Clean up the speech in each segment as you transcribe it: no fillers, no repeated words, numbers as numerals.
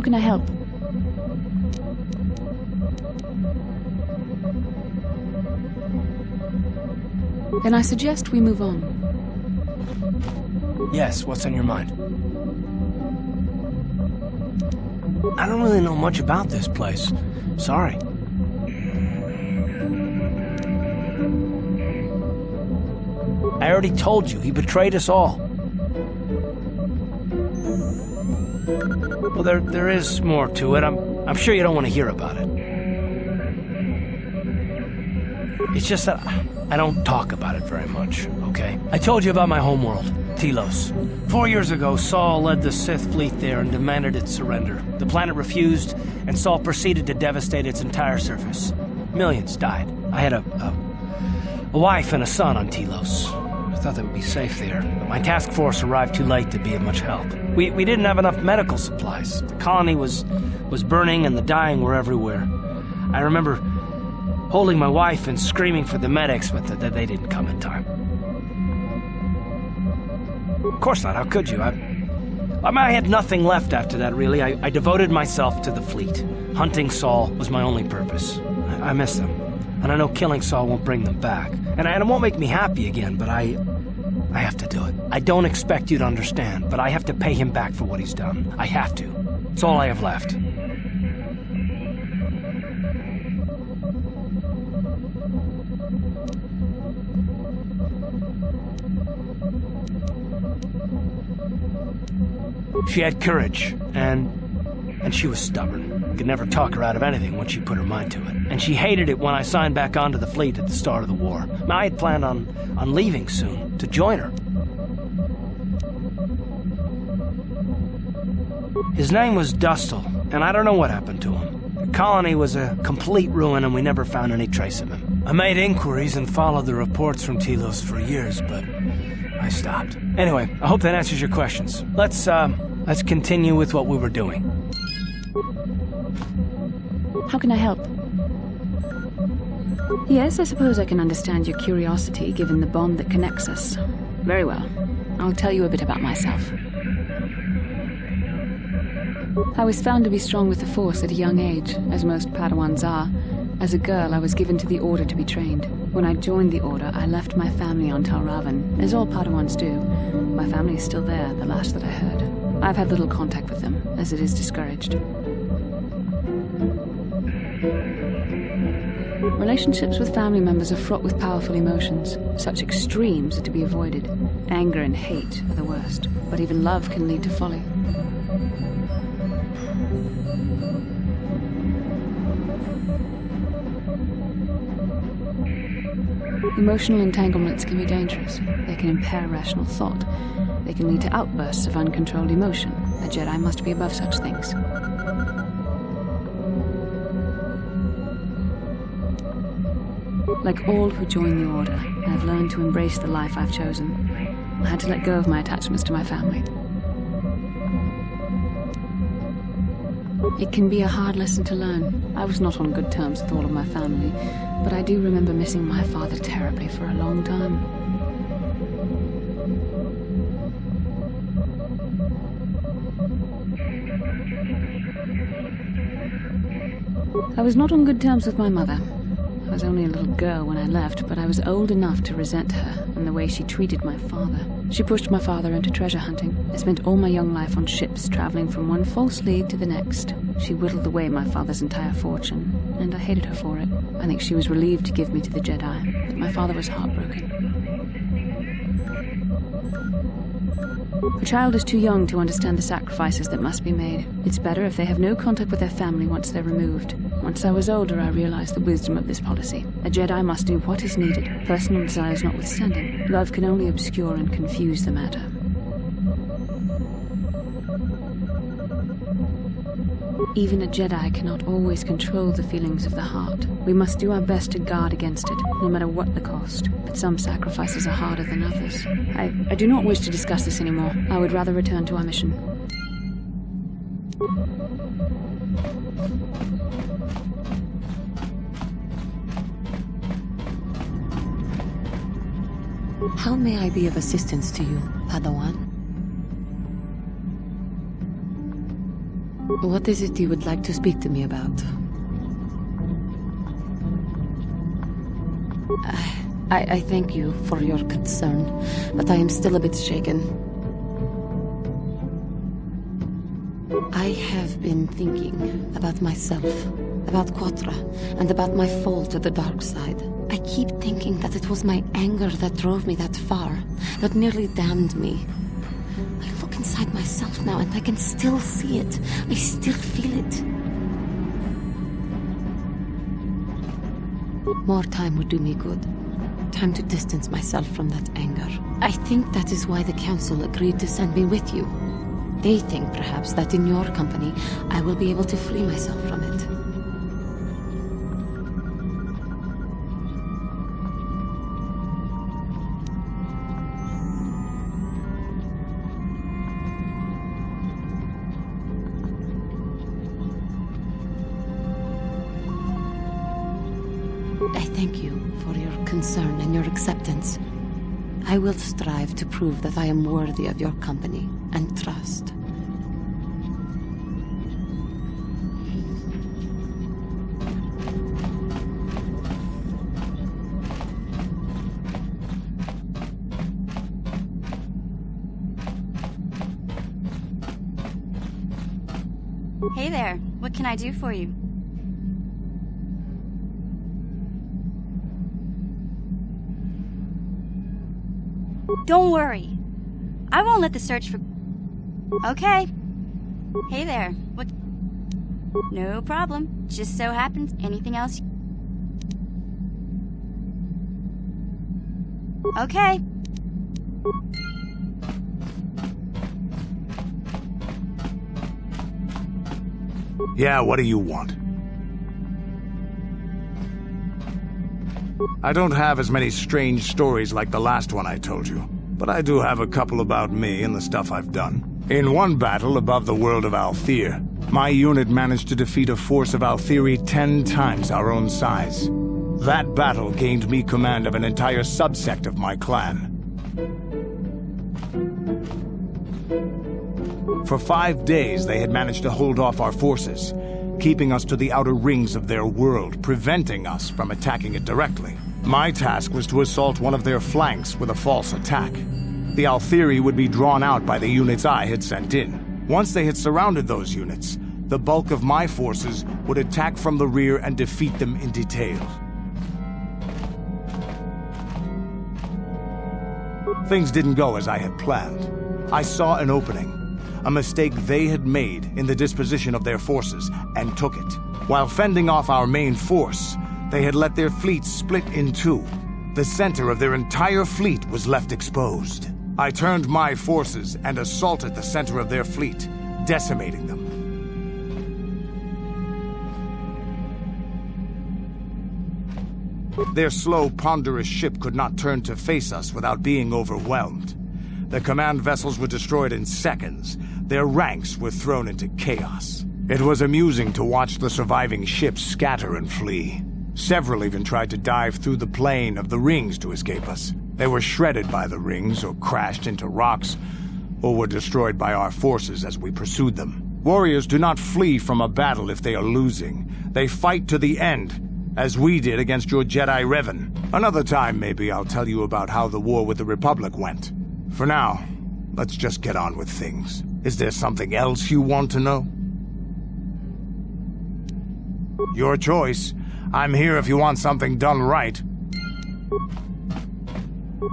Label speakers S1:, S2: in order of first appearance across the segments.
S1: can I help? Then I suggest we move on.
S2: Yes, what's on your mind? I don't really know much about this place. Sorry. I already told you, he betrayed us all. Well, there is more to it. I'm sure you don't want to hear about it. It's just that I don't talk about it very much, okay? I told you about my homeworld, Telos. 4 years ago, Saul led the Sith fleet there and demanded its surrender. The planet refused, and Saul proceeded to devastate its entire surface. Millions died. I had a wife and a son on Telos. I thought they would be safe there, but my task force arrived too late to be of much help. We didn't have enough medical supplies. The colony was burning and the dying were everywhere. I remember holding my wife and screaming for the medics, but they didn't come in time. Of course not, how could you? I had nothing left after that, really. I devoted myself to the fleet. Hunting Saul was my only purpose. I miss them, and I know killing Saul won't bring them back. And it won't make me happy again, but I have to do it. I don't expect you to understand, but I have to pay him back for what he's done. I have to. It's all I have left. She had courage, and she was stubborn. Could never talk her out of anything once she put her mind to it. And she hated it when I signed back onto the fleet at the start of the war. I had planned on leaving soon, to join her. His name was Dustle, and I don't know what happened to him. The colony was a complete ruin, and we never found any trace of him. I made inquiries and followed the reports from Telos for years, but I stopped. Anyway, I hope that answers your questions. Let's continue with what we were doing.
S1: How can I help? Yes, I suppose I can understand your curiosity, given the bond that connects us. Very well. I'll tell you a bit about myself. I was found to be strong with the Force at a young age, as most Padawans are. As a girl, I was given to the Order to be trained. When I joined the Order, I left my family on Talravan, as all Padawans do. My family is still there, the last that I heard. I've had little contact with them, as it is discouraged. Relationships with family members are fraught with powerful emotions. Such extremes are to be avoided. Anger and hate are the worst, but even love can lead to folly. Emotional entanglements can be dangerous. They can impair rational thought. They can lead to outbursts of uncontrolled emotion. A Jedi must be above such things. Like all who join the Order, I have learned to embrace the life I've chosen. I had to let go of my attachments to my family. It can be a hard lesson to learn. I was not on good terms with all of my family, but I do remember missing my father terribly for a long time. I was not on good terms with my mother. I was only a little girl when I left, but I was old enough to resent her and the way she treated my father. She pushed my father into treasure hunting. I spent all my young life on ships, traveling from one false lead to the next. She whittled away my father's entire fortune, and I hated her for it. I think she was relieved to give me to the Jedi, but my father was heartbroken. A child is too young to understand the sacrifices that must be made. It's better if they have no contact with their family once they're removed. Once I was older, I realized the wisdom of this policy. A Jedi must do what is needed, personal desires notwithstanding. Love can only obscure and confuse the matter. Even a Jedi cannot always control the feelings of the heart. We must do our best to guard against it, no matter what the cost. But some sacrifices are harder than others. I do not wish to discuss this anymore. I would rather return to our mission.
S3: How may I be of assistance to you, Padawan? What is it you would like to speak to me about? I thank you for your concern, but I am still a bit shaken. I have been thinking about myself, about Quatra, and about my fall to the dark side. I keep thinking that it was my anger that drove me that far, that nearly damned me. I look inside myself now and I can still see it. I still feel it. More time would do me good. Time to distance myself from that anger. I think that is why the Council agreed to send me with you. They think, perhaps, that in your company, I will be able to free myself from it. I thank you for your concern and your acceptance. I will strive to prove that I am worthy of your company and trust.
S4: Hey there, what can I do for you? Don't worry. I won't let the search for... Okay. Hey there, what... No problem. Just so happens. Anything else? Okay.
S5: Yeah, what do you want? I don't have as many strange stories like the last one I told you, but I do have a couple about me and the stuff I've done. In one battle above the world of Althir, my unit managed to defeat a force of Althiri 10 times our own size. That battle gained me command of an entire subsect of my clan. For 5 days, they had managed to hold off our forces, keeping us to the outer rings of their world, preventing us from attacking it directly. My task was to assault one of their flanks with a false attack. The Althiri would be drawn out by the units I had sent in. Once they had surrounded those units, the bulk of my forces would attack from the rear and defeat them in detail. Things didn't go as I had planned. I saw an opening, a mistake they had made in the disposition of their forces, and took it. While fending off our main force, they had let their fleet split in two. The center of their entire fleet was left exposed. I turned my forces and assaulted the center of their fleet, decimating them. Their slow, ponderous ship could not turn to face us without being overwhelmed. The command vessels were destroyed in seconds. Their ranks were thrown into chaos. It was amusing to watch the surviving ships scatter and flee. Several even tried to dive through the plane of the rings to escape us. They were shredded by the rings, or crashed into rocks, or were destroyed by our forces as we pursued them. Warriors do not flee from a battle if they are losing. They fight to the end, as we did against your Jedi Revan. Another time, maybe, I'll tell you about how the war with the Republic went. For now, let's just get on with things. Is there something else you want to know? Your choice. I'm here if you want something done right.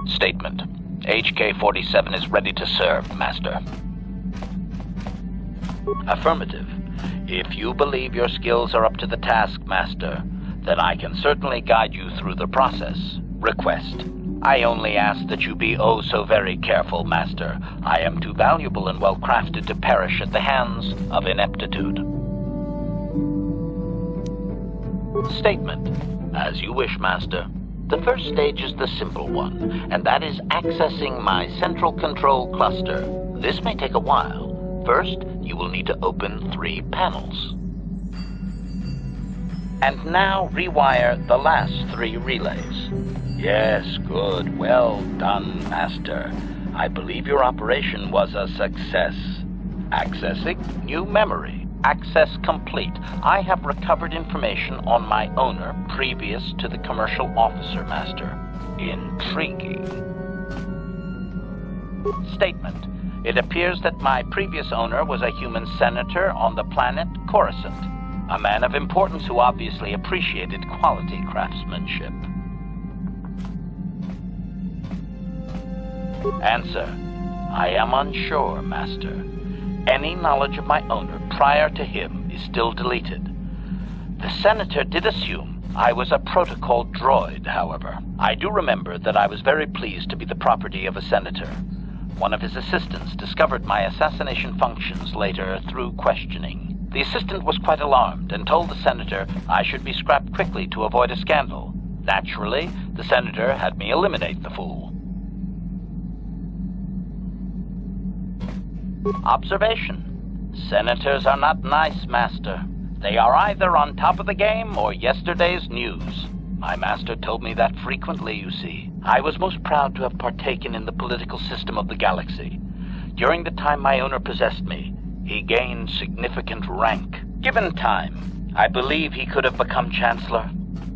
S6: Statement. HK-47 is ready to serve, Master. Affirmative. If you believe your skills are up to the task, Master, then I can certainly guide you through the process. Request. I only ask that you be oh so very careful, Master. I am too valuable and well-crafted to perish at the hands of ineptitude. Statement. As you wish, Master. The first stage is the simple one, and that is accessing my central control cluster. This may take a while. First, you will need to open 3 panels. And now rewire the last 3 relays. Yes, good. Well done, Master. I believe your operation was a success. Accessing new memory. Access complete. I have recovered information on my owner previous to the commercial officer, Master. Intriguing. Statement. It appears that my previous owner was a human senator on the planet Coruscant, a man of importance who obviously appreciated quality craftsmanship. Answer. I am unsure, Master. Any knowledge of my owner prior to him is still deleted. The senator did assume I was a protocol droid, however. I do remember that I was very pleased to be the property of a senator. One of his assistants discovered my assassination functions later through questioning. The assistant was quite alarmed and told the senator I should be scrapped quickly to avoid a scandal. Naturally, the senator had me eliminate the fool. Observation. Senators are not nice, Master. They are either on top of the game or yesterday's news. My master told me that frequently, you see. I was most proud to have partaken in the political system of the galaxy. During the time my owner possessed me, he gained significant rank. Given time, I believe he could have become Chancellor.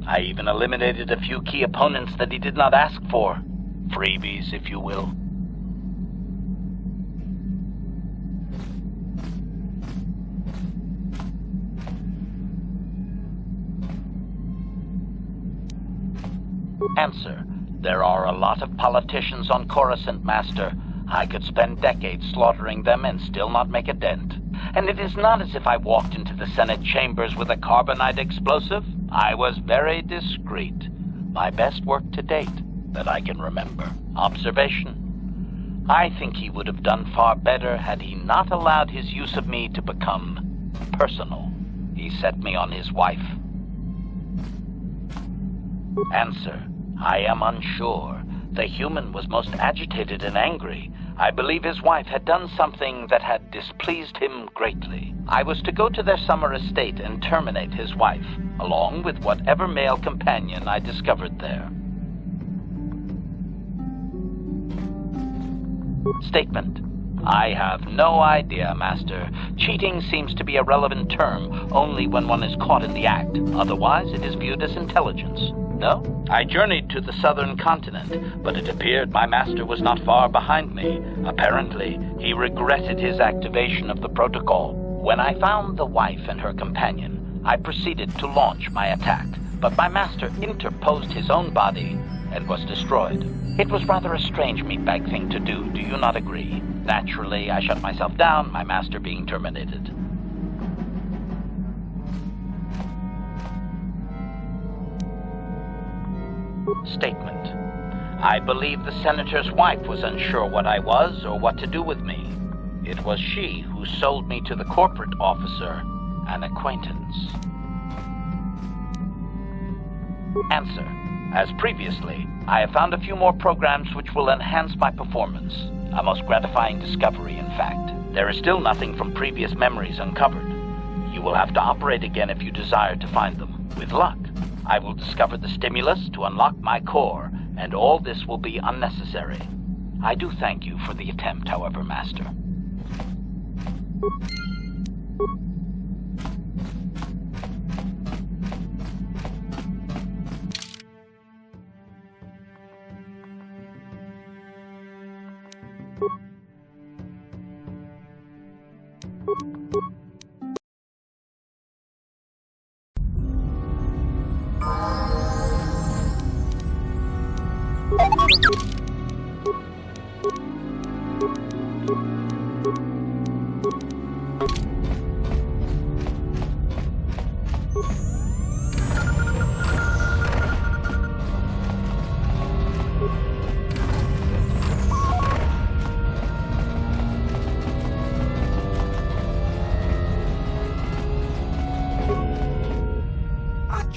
S6: I even eliminated a few key opponents that he did not ask for. Freebies, if you will. Answer. There are a lot of politicians on Coruscant, Master. I could spend decades slaughtering them and still not make a dent. And it is not as if I walked into the Senate chambers with a carbonite explosive. I was very discreet. My best work to date that I can remember. Observation. I think he would have done far better had he not allowed his use of me to become personal. He set me on his wife. Answer. I am unsure. The human was most agitated and angry. I believe his wife had done something that had displeased him greatly. I was to go to their summer estate and terminate his wife, along with whatever male companion I discovered there. Statement. I have no idea, Master. Cheating seems to be a relevant term only when one is caught in the act. Otherwise, it is viewed as intelligence. No? I journeyed to the southern continent, but it appeared my master was not far behind me. Apparently, he regretted his activation of the protocol. When I found the wife and her companion, I proceeded to launch my attack, but my master interposed his own body and was destroyed. It was rather a strange meatbag thing to do you not agree? Naturally, I shut myself down, my master being terminated. Statement. I believe the senator's wife was unsure what I was or what to do with me. It was she who sold me to the corporate officer, an acquaintance. Answer. As previously, I have found a few more programs which will enhance my performance. A most gratifying discovery, in fact. There is still nothing from previous memories uncovered. You will have to operate again if you desire to find them. With luck, I will discover the stimulus to unlock my core, and all this will be unnecessary. I do thank you for the attempt, however, Master.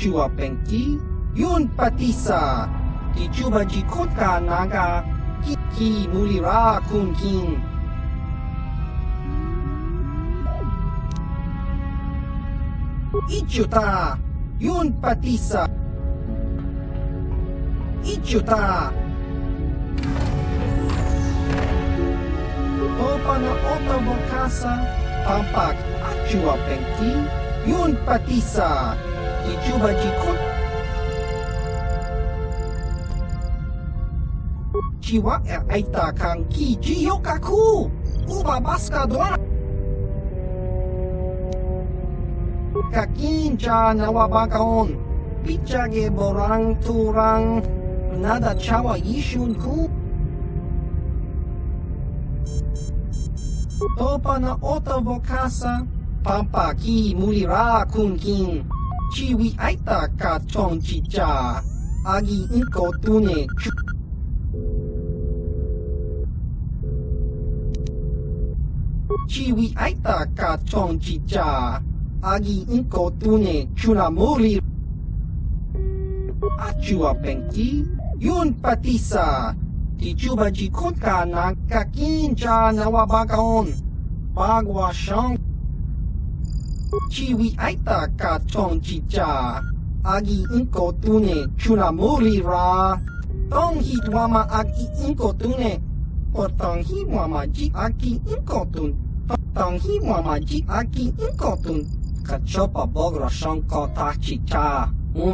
S7: Chua Penki, Yun Patisa, Ichuba Jikotka Naga, Kiki Mulira Kunkin. Ichuta, Yun Patisa. Ichuta. Opa na Ota Wakasa, Pampak, Achua pengki, yun patisa, ichuba jikot. Chiwa aita kang ki jiyokaku, ubabaska doana. Kakincha nawabakaon, pichage borang turang, nada chawa yishun ku. Topa na ota vokasa, pampa ki mulira kunkin, chiwi aita ka chong chicha, agi inko tune Chiwi aita ka chong chicha, agi inko tune chuna muli. Achua pengki, yun patisa, tichuba jikot ka na kakincha na wabakaon, bagwa shang. Chiwi aita ka chong chicha, agi inko tune chuna muli ra. Tong hitwama agi inko tune, potong hiwama ji agi inko tune. Tong hiwama ji agi inko tune. Kachopa bogra shang ko ta chicha.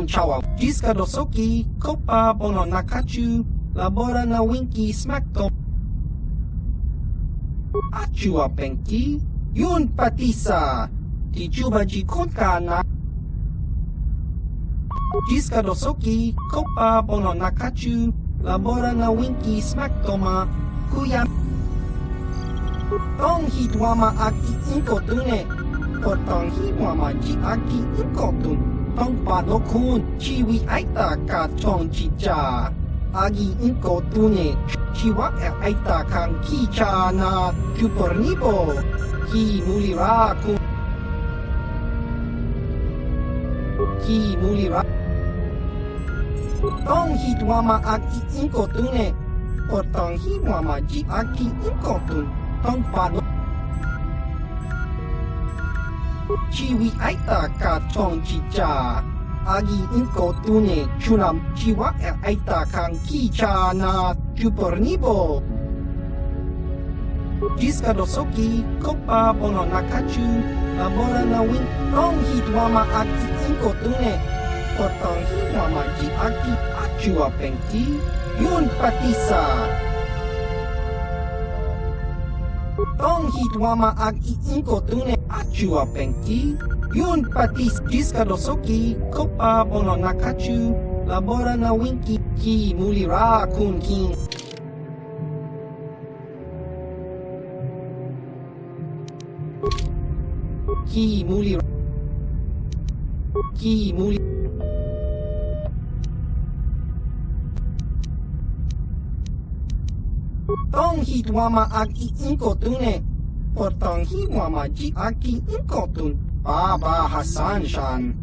S7: Chawa jiska dosoki, kopa bono nakachu, labora na winki smakto. Achua pengki, yun patisa, tichuba jikot ka na. Jiska dosoki, kopa bono nakachu, labora na winki smaktoma, kuya. Tong hitwama aki inko tune, potong hitwama ji aki inko tune. Tong panokun, chiwi aita ka chong chicha, agi inko tune, chiwa aita kang kicha na chupornibo, ki mulira kun. Ki mulira. Tong hitwama agi inko tune, potong hitwama ji aki inko tune, tong panokun. Chiwi aita ka chong chicha, agi inko tune chunam chiwa aita kang kicha na chupornibo. Jiska dosoki, kopa bono nakachu, labora na win. Tong hitwama agi inko tune, potong hitwama ji aki achua pengki, yun patisa. Tong hitwama agi inko tune, achua pengki, yun patis jiska dosoki, kopa bono nakachu, labora na winki, ki mulira kunkin. Ki mulira. Ki mulira. Tong hitwama agi inko tune, potong hitwama ji agi inko tune, Baba Hasan Shan.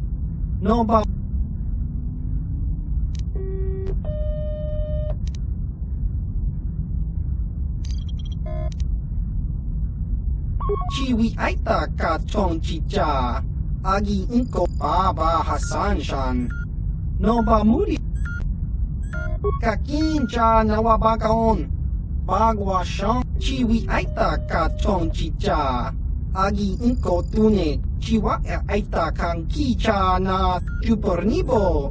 S7: No ba. Chiwi aita ka chong chicha, agi inko Baba Hasan Shan. No ba muri. Kakincha na wabakaon. Bagwa shang, chiwi aita ka chong chicha, agi inko tune, chiwa aita kang kicha na chupornibo.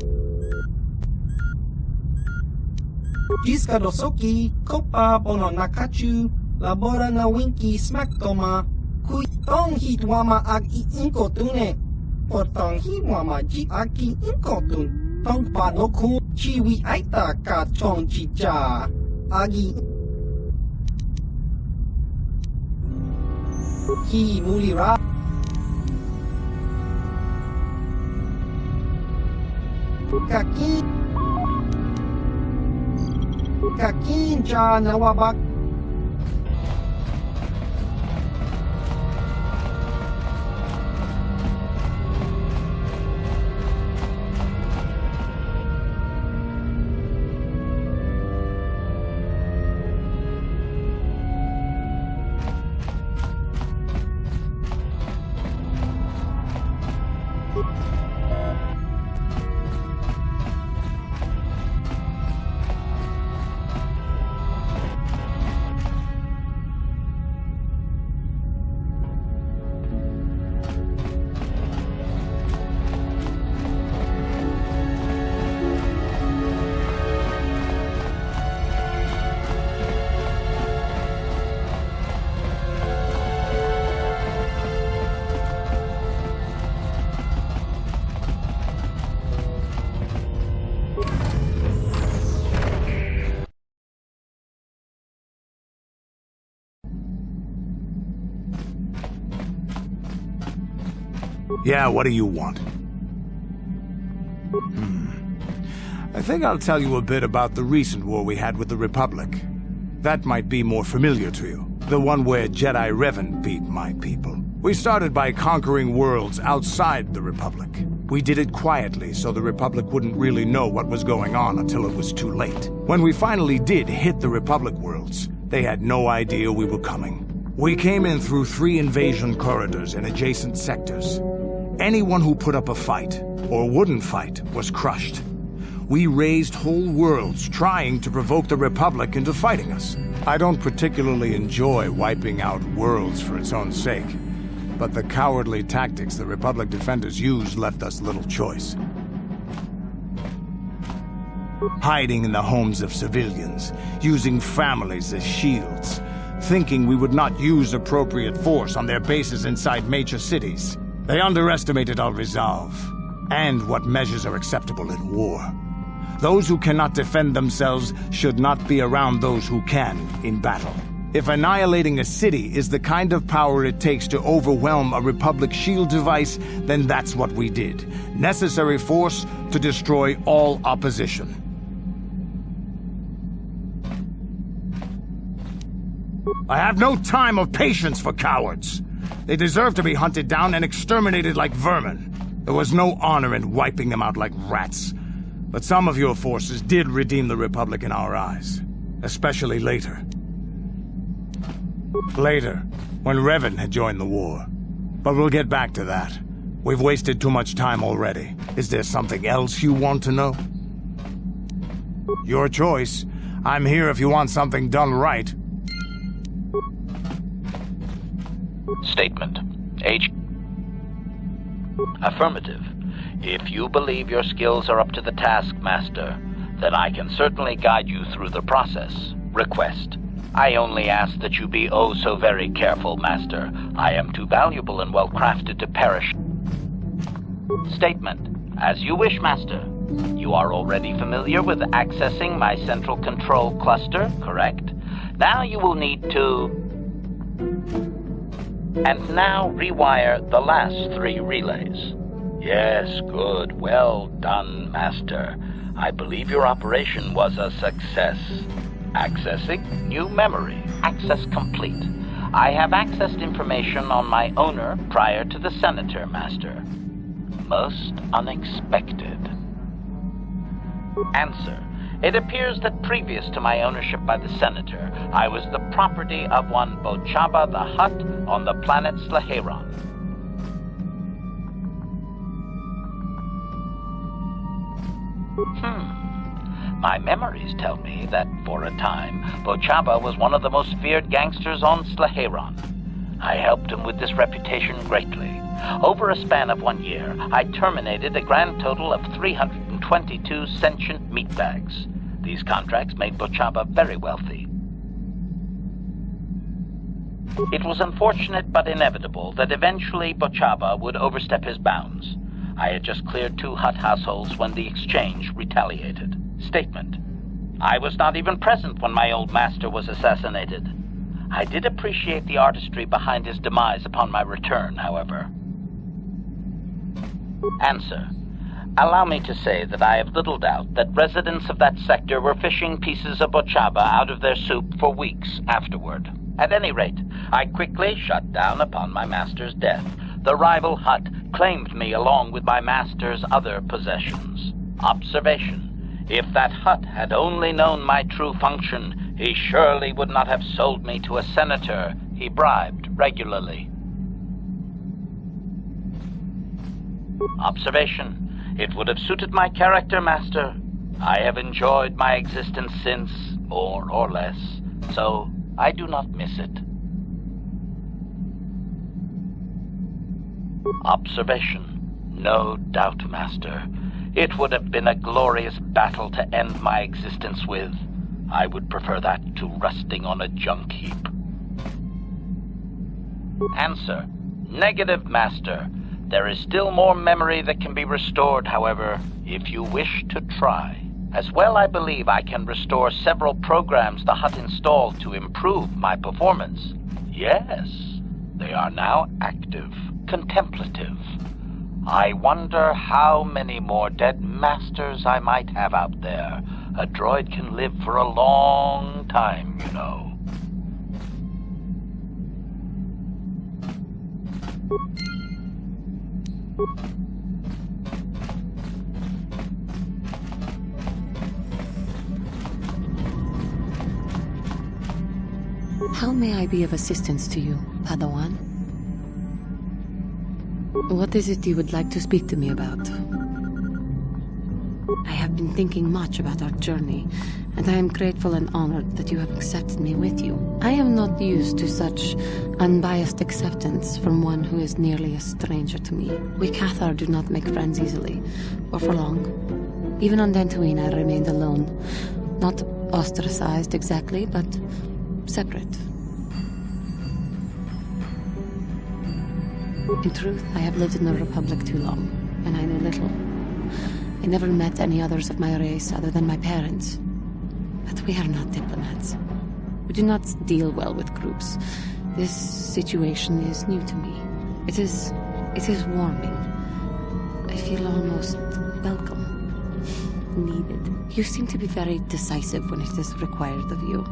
S7: Jiska dosoki, kopa bono nakachu, labora na winki smaktoma, kui tong hitwama agi inko tune, potong hitwama ji agi inko tune, tong panoku, chiwi aita ka chong chicha, agi ki mulira. Kakincha na wabak.
S5: Yeah, what do you want? I think I'll tell you a bit about the recent war we had with the Republic. That might be more familiar to you. The one where Jedi Revan beat my people. We started by conquering worlds outside the Republic. We did it quietly so the Republic wouldn't really know what was going on until it was too late. When we finally did hit the Republic worlds, they had no idea we were coming. We came in through 3 invasion corridors in adjacent sectors. Anyone who put up a fight, or wouldn't fight, was crushed. We razed whole worlds trying to provoke the Republic into fighting us. I don't particularly enjoy wiping out worlds for its own sake, but the cowardly tactics the Republic defenders used left us little choice. Hiding in the homes of civilians, using families as shields, thinking we would not use appropriate force on their bases inside major cities. They underestimated our resolve, and what measures are acceptable in war. Those who cannot defend themselves should not be around those who can in battle. If annihilating a city is the kind of power it takes to overwhelm a Republic shield device, then that's what we did. Necessary force to destroy all opposition. I have no time or patience for cowards. They deserve to be hunted down and exterminated like vermin. There was no honor in wiping them out like rats. But some of your forces did redeem the Republic in our eyes. Especially later. Later, when Revan had joined the war. But we'll get back to that. We've wasted too much time already. Is there something else you want to know? Your choice. I'm here if you want something done right.
S6: Statement. H. Affirmative. If you believe your skills are up to the task, Master, then I can certainly guide you through the process. Request. I only ask that you be oh so very careful, Master. I am too valuable and well-crafted to perish. Statement. As you wish, Master. You are already familiar with accessing my central control cluster, correct? Now you will need to... And now rewire the last 3 relays. Yes, good. Well done, Master. I believe your operation was a success. Accessing new memory. Access complete. I have accessed information on my owner prior to the Senator, Master. Most unexpected. Answer. It appears that previous to my ownership by the Senator, I was the property of one Bochaba the Hutt on the planet Slaheron. My memories tell me that, for a time, Bochaba was one of the most feared gangsters on Slaheron. I helped him with this reputation greatly. Over a span of 1 year, I terminated a grand total of 322 sentient meatbags. These contracts made Bochaba very wealthy. It was unfortunate but inevitable that eventually Bochaba would overstep his bounds. I had just cleared 2 Hutt households when the exchange retaliated. Statement. I was not even present when my old master was assassinated. I did appreciate the artistry behind his demise upon my return, however. Answer. Allow me to say that I have little doubt that residents of that sector were fishing pieces of Bochaba out of their soup for weeks afterward. At any rate, I quickly shut down upon my master's death. The rival Hutt claimed me along with my master's other possessions. Observation. If that Hutt had only known my true function, he surely would not have sold me to a senator he bribed regularly. Observation. It would have suited my character, Master. I have enjoyed my existence since, more or less, so I do not miss it. Observation. No doubt, Master. It would have been a glorious battle to end my existence with. I would prefer that to rusting on a junk heap. Answer. Negative, Master. There is still more memory that can be restored, however, if you wish to try. As well, I believe I can restore several programs the Hutt installed to improve my performance. Yes, they are now active, contemplative. I wonder how many more dead masters I might have out there. A droid can live for a long time, you know.
S3: How may I be of assistance to you, Padawan? What is it you would like to speak to me about? I have been thinking much about our journey, and I am grateful and honored that you have accepted me with you. I am not used to such unbiased acceptance from one who is nearly a stranger to me. We Cathar do not make friends easily, or for long. Even on Dantooine I remained alone. Not ostracized exactly, but separate. In truth, I have lived in the Republic too long, and I know little. I never met any others of my race other than my parents. But we are not diplomats. We do not deal well with groups. This situation is new to me. It is warming. I feel almost welcome. Needed. You seem to be very decisive when it is required of you.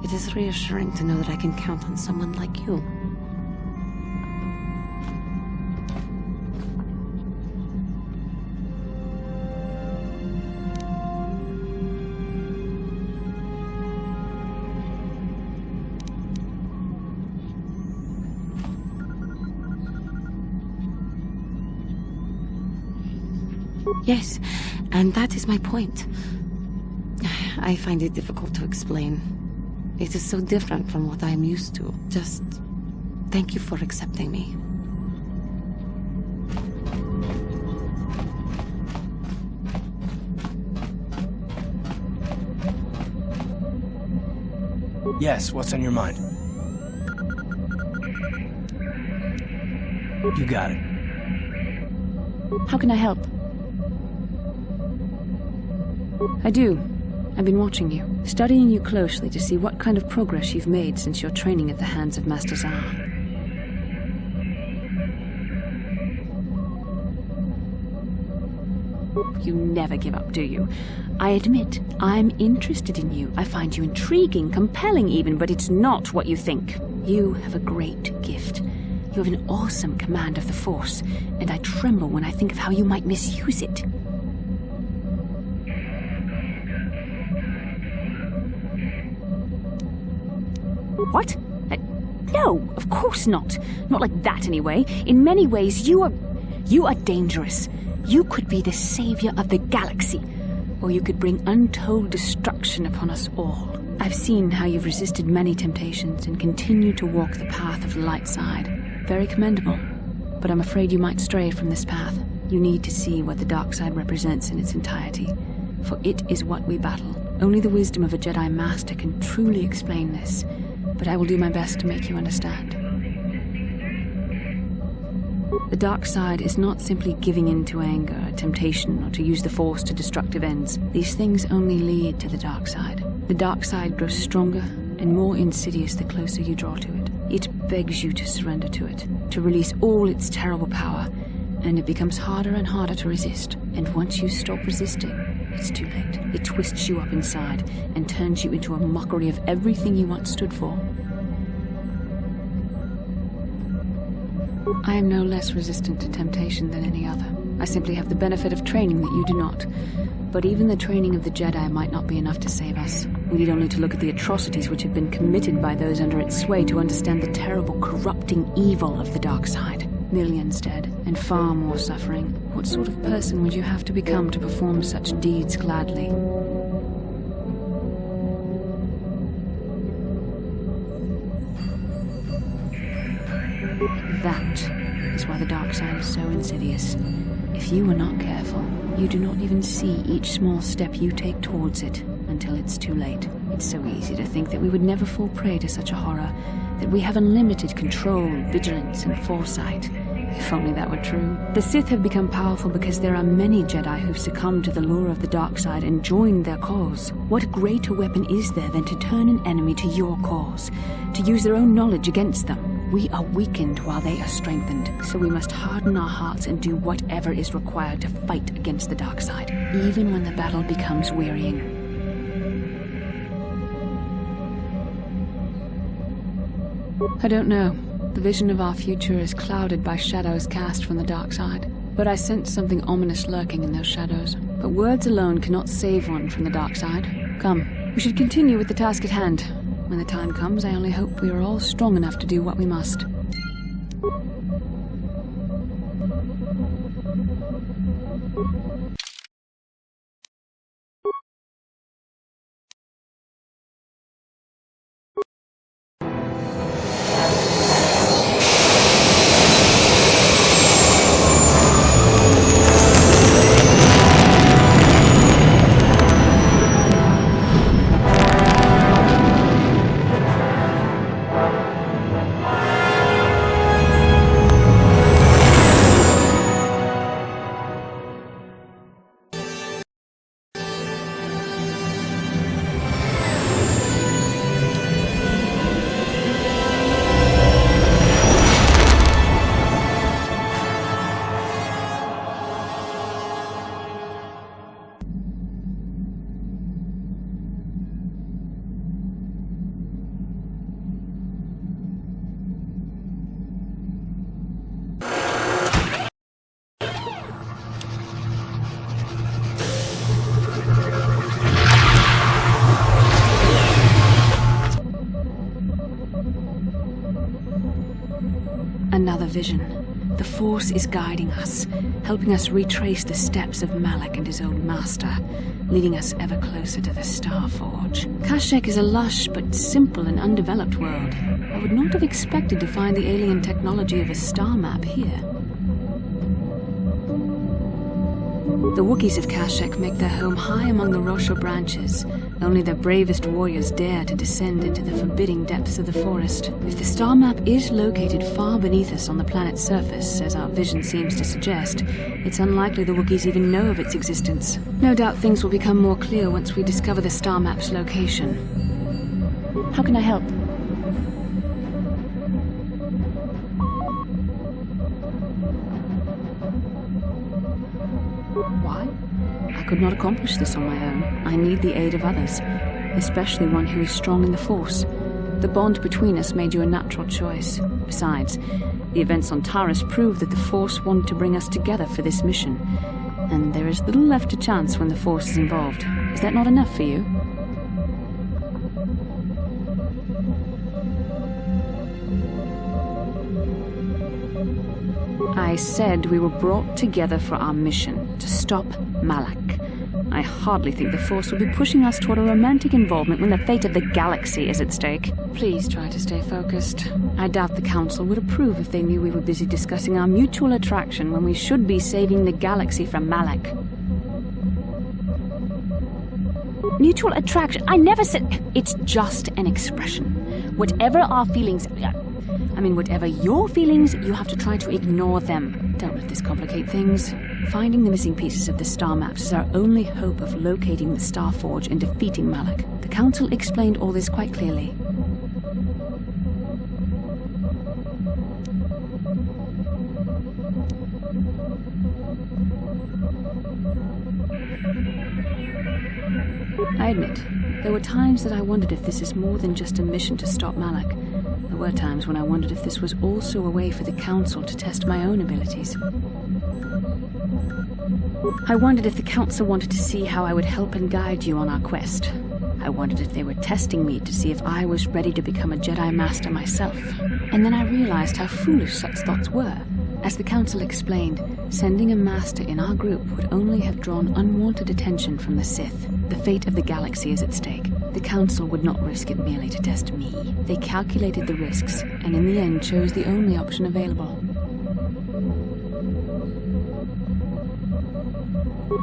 S3: It is reassuring to know that I can count on someone like you. Yes, and that is my point. I find it difficult to explain. It is so different from what I am used to. Just thank you for accepting me.
S2: Yes, what's on your mind? You got it.
S1: How can I help? I do. I've been watching you, studying you closely to see what kind of progress you've made since your training at the hands of Master Zahn. You never give up, do you? I admit, I'm interested in you. I find you intriguing, compelling even, but it's not what you think. You have a great gift. You have an awesome command of the Force, and I tremble when I think of how you might misuse it. What? No, of course not. Not like that, anyway. In many ways, you are dangerous. You could be the savior of the galaxy, or you could bring untold destruction upon us all. I've seen how you've resisted many temptations and continue to walk the path of the light side. Very commendable. But I'm afraid you might stray from this path. You need to see what the dark side represents in its entirety, for it is what we battle. Only the wisdom of a Jedi Master can truly explain this. But I will do my best to make you understand. The dark side is not simply giving in to anger, temptation, or to use the Force to destructive ends. These things only lead to the dark side. The dark side grows stronger and more insidious the closer you draw to it. It begs you to surrender to it, to release all its terrible power, and it becomes harder and harder to resist. And once you stop resisting, it's too late. It twists you up inside and turns you into a mockery of everything you once stood for. I am no less resistant to temptation than any other. I simply have the benefit of training that you do not. But even the training of the Jedi might not be enough to save us. We need only to look at the atrocities which have been committed by those under its sway to understand the terrible, corrupting evil of the dark side. Millions dead, and far more suffering. What sort of person would you have to become to perform such deeds gladly? That is why the dark side is so insidious. If you are not careful, you do not even see each small step you take towards it until it's too late. It's so easy to think that we would never fall prey to such a horror, that we have unlimited control, vigilance, and foresight. If only that were true. The Sith have become powerful because there are many Jedi who've succumbed to the lure of the dark side and joined their cause. What greater weapon is there than to turn an enemy to your cause, to use their own knowledge against them? We are weakened while they are strengthened, so we must harden our hearts and do whatever is required to fight against the dark side, even when the battle becomes wearying. I don't know. The vision of our future is clouded by shadows cast from the dark side. But I sense something ominous lurking in those shadows. But words alone cannot save one from the dark side. Come, we should continue with the task at hand. When the time comes, I only hope we are all strong enough to do what we must. Another vision. The Force is guiding us, helping us retrace the steps of Malak and his old master, leading us ever closer to the Star Forge. Kashyyyk is a lush but simple and undeveloped world. I would not have expected to find the alien technology of a star map here. The Wookiees of Kashyyyk make their home high among the Rosho branches. Only their bravest warriors dare to descend into the forbidding depths of the forest. If the star map is located far beneath us on the planet's surface, as our vision seems to suggest, it's unlikely the Wookiees even know of its existence. No doubt things will become more clear once we discover the star map's location. How can I help? Why? I could not accomplish this on my own. I need the aid of others, especially one who is strong in the Force. The bond between us made you a natural choice. Besides, the events on Taris prove that the Force wanted to bring us together for this mission, and there is little left to chance when the Force is involved. Is that not enough for you? I said we were brought together for our mission, to stop Malak. I hardly think the Force will be pushing us toward a romantic involvement when the fate of the galaxy is at stake. Please try to stay focused. I doubt the Council would approve if they knew we were busy discussing our mutual attraction when we should be saving the galaxy from Malak. Mutual attraction? I never said... It's just an expression. Whatever our feelings... whatever your feelings, you have to try to ignore them. Don't let this complicate things. Finding the missing pieces of the star maps is our only hope of locating the Star Forge and defeating Malak. The Council explained all this quite clearly. I admit, there were times that I wondered if this is more than just a mission to stop Malak. There were times when I wondered if this was also a way for the Council to test my own abilities. I wondered if the Council wanted to see how I would help and guide you on our quest. I wondered if they were testing me to see if I was ready to become a Jedi Master myself. And then I realized how foolish such thoughts were. As the Council explained, sending a Master in our group would only have drawn unwanted attention from the Sith. The fate of the galaxy is at stake. The Council would not risk it merely to test me. They calculated the risks, and in the end chose the only option available.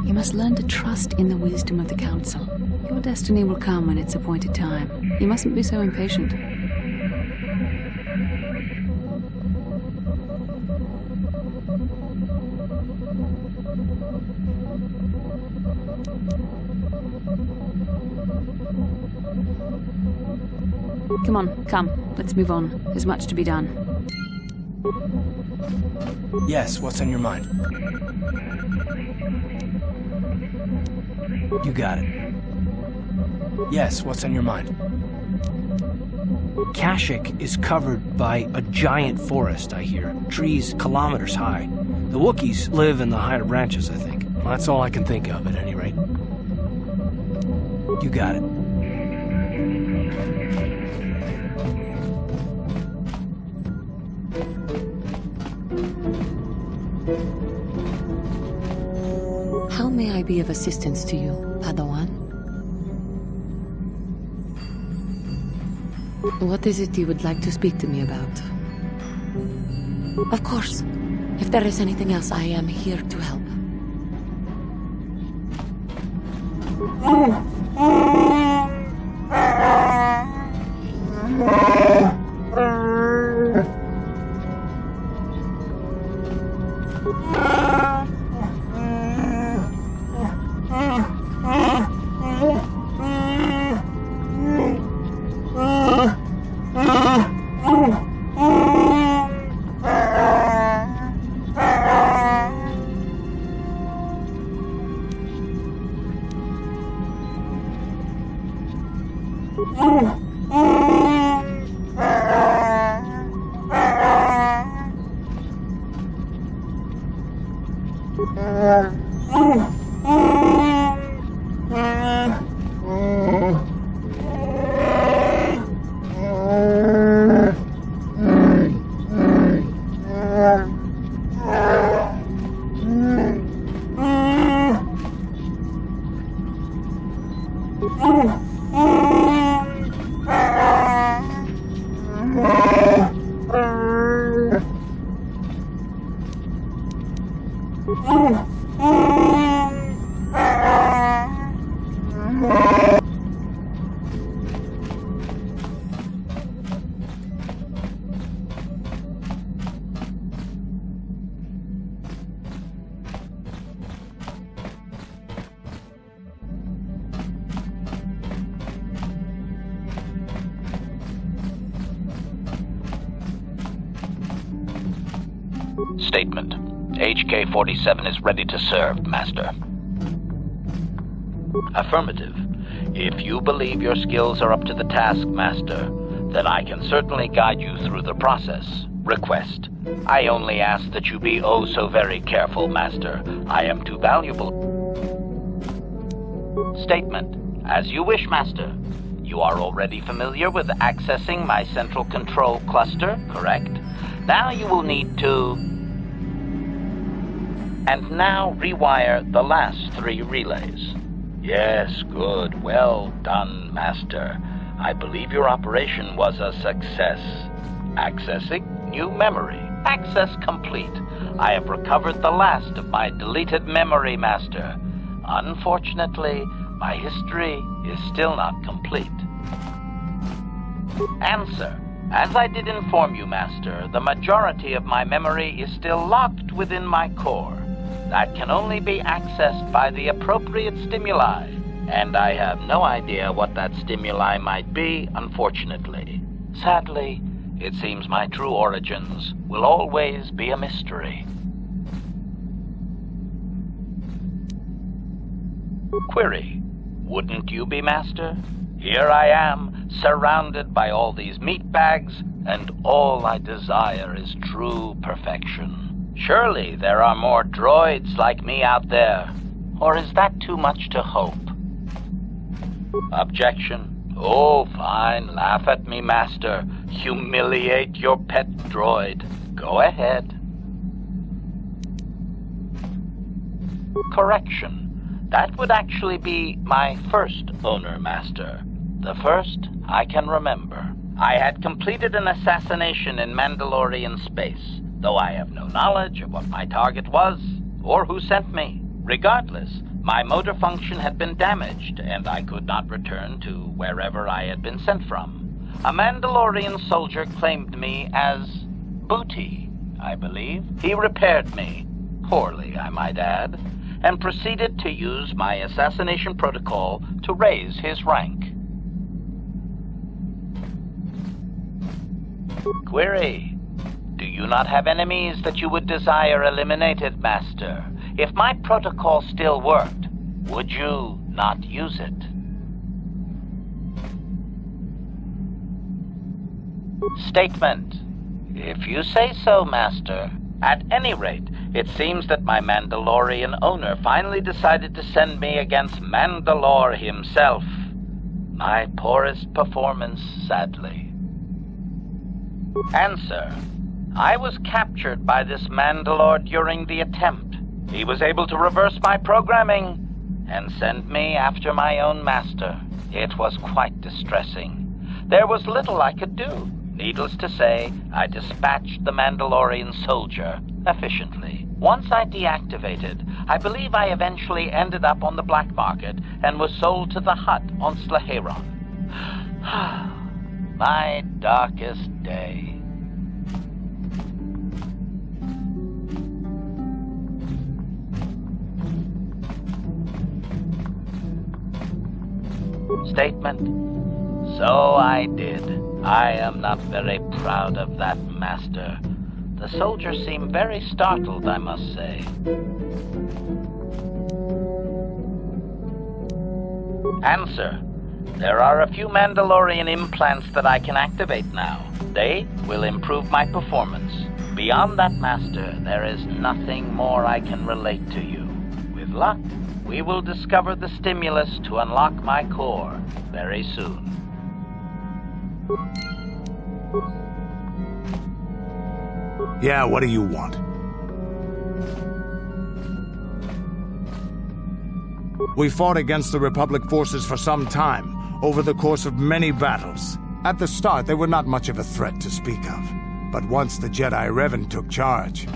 S1: You must learn to trust in the wisdom of the Council. Your destiny will come when it's appointed time. You mustn't be so impatient. Come on, come. Let's move on. There's much to be done.
S2: Yes, what's on your mind? You got it. Yes, what's on your mind? Kashyyyk is covered by a giant forest, I hear. Trees kilometers high. The Wookiees live in the higher branches, I think. Well, that's all I can think of, at any rate. You got it.
S3: How may I be of assistance to you, Padawan? What is it you would like to speak to me about? Of course. If there is anything else, I am here to help.
S6: Statement. HK-47 is ready to serve, Master. Affirmative. If you believe your skills are up to the task, Master, then I can certainly guide you through the process. Request. I only ask that you be oh so very careful, Master. I am too valuable. Statement. As you wish, Master. You are already familiar with accessing my central control cluster, correct? Now you will need to... And now rewire the last 3 relays. Yes, good. Well done, Master. I believe your operation was a success. Accessing new memory. Access complete. I have recovered the last of my deleted memory, Master. Unfortunately, my history is still not complete. Answer. As I did inform you, Master, the majority of my memory is still locked within my core. That can only be accessed by the appropriate stimuli, and I have no idea what that stimuli might be, unfortunately. Sadly, it seems my true origins will always be a mystery. Query. Wouldn't you be, Master? Here I am, surrounded by all these meat bags, and all I desire is true perfection. Surely there are more droids like me out there. Or is that too much to hope? Objection. Oh, fine. Laugh at me, Master. Humiliate your pet droid. Go ahead. Correction. That would actually be my first owner, Master. The first I can remember. I had completed an assassination in Mandalorian space, though I have no knowledge of what my target was or who sent me. Regardless, my motor function had been damaged, and I could not return to wherever I had been sent from. A Mandalorian soldier claimed me as booty, I believe. He repaired me, poorly I might add, and proceeded to use my assassination protocol to raise his rank. Query. Do you not have enemies that you would desire eliminated, Master. If my protocol still worked, would you not use it? Statement. If you say so, Master. At any rate, it seems that my Mandalorian owner finally decided to send me against Mandalore himself. My poorest performance, sadly. Answer. I was captured by this Mandalore during the attempt. He was able to reverse my programming and send me after my own master. It was quite distressing. There was little I could do. Needless to say, I dispatched the Mandalorian soldier efficiently. Once I deactivated, I believe I eventually ended up on the black market and was sold to the Hutt on Slaheron. My darkest day. Statement. So I did. I am not very proud of that, Master. The soldier seemed very startled, I must say. Answer. There are a few Mandalorian implants that I can activate now. They will improve my performance. Beyond that, Master, there is nothing more I can relate to you. With luck, we will discover the stimulus to unlock my core very soon.
S5: Yeah, what do you want? We fought against the Republic forces for some time, over the course of many battles. At the start, they were not much of a threat to speak of. But once the Jedi Revan took charge,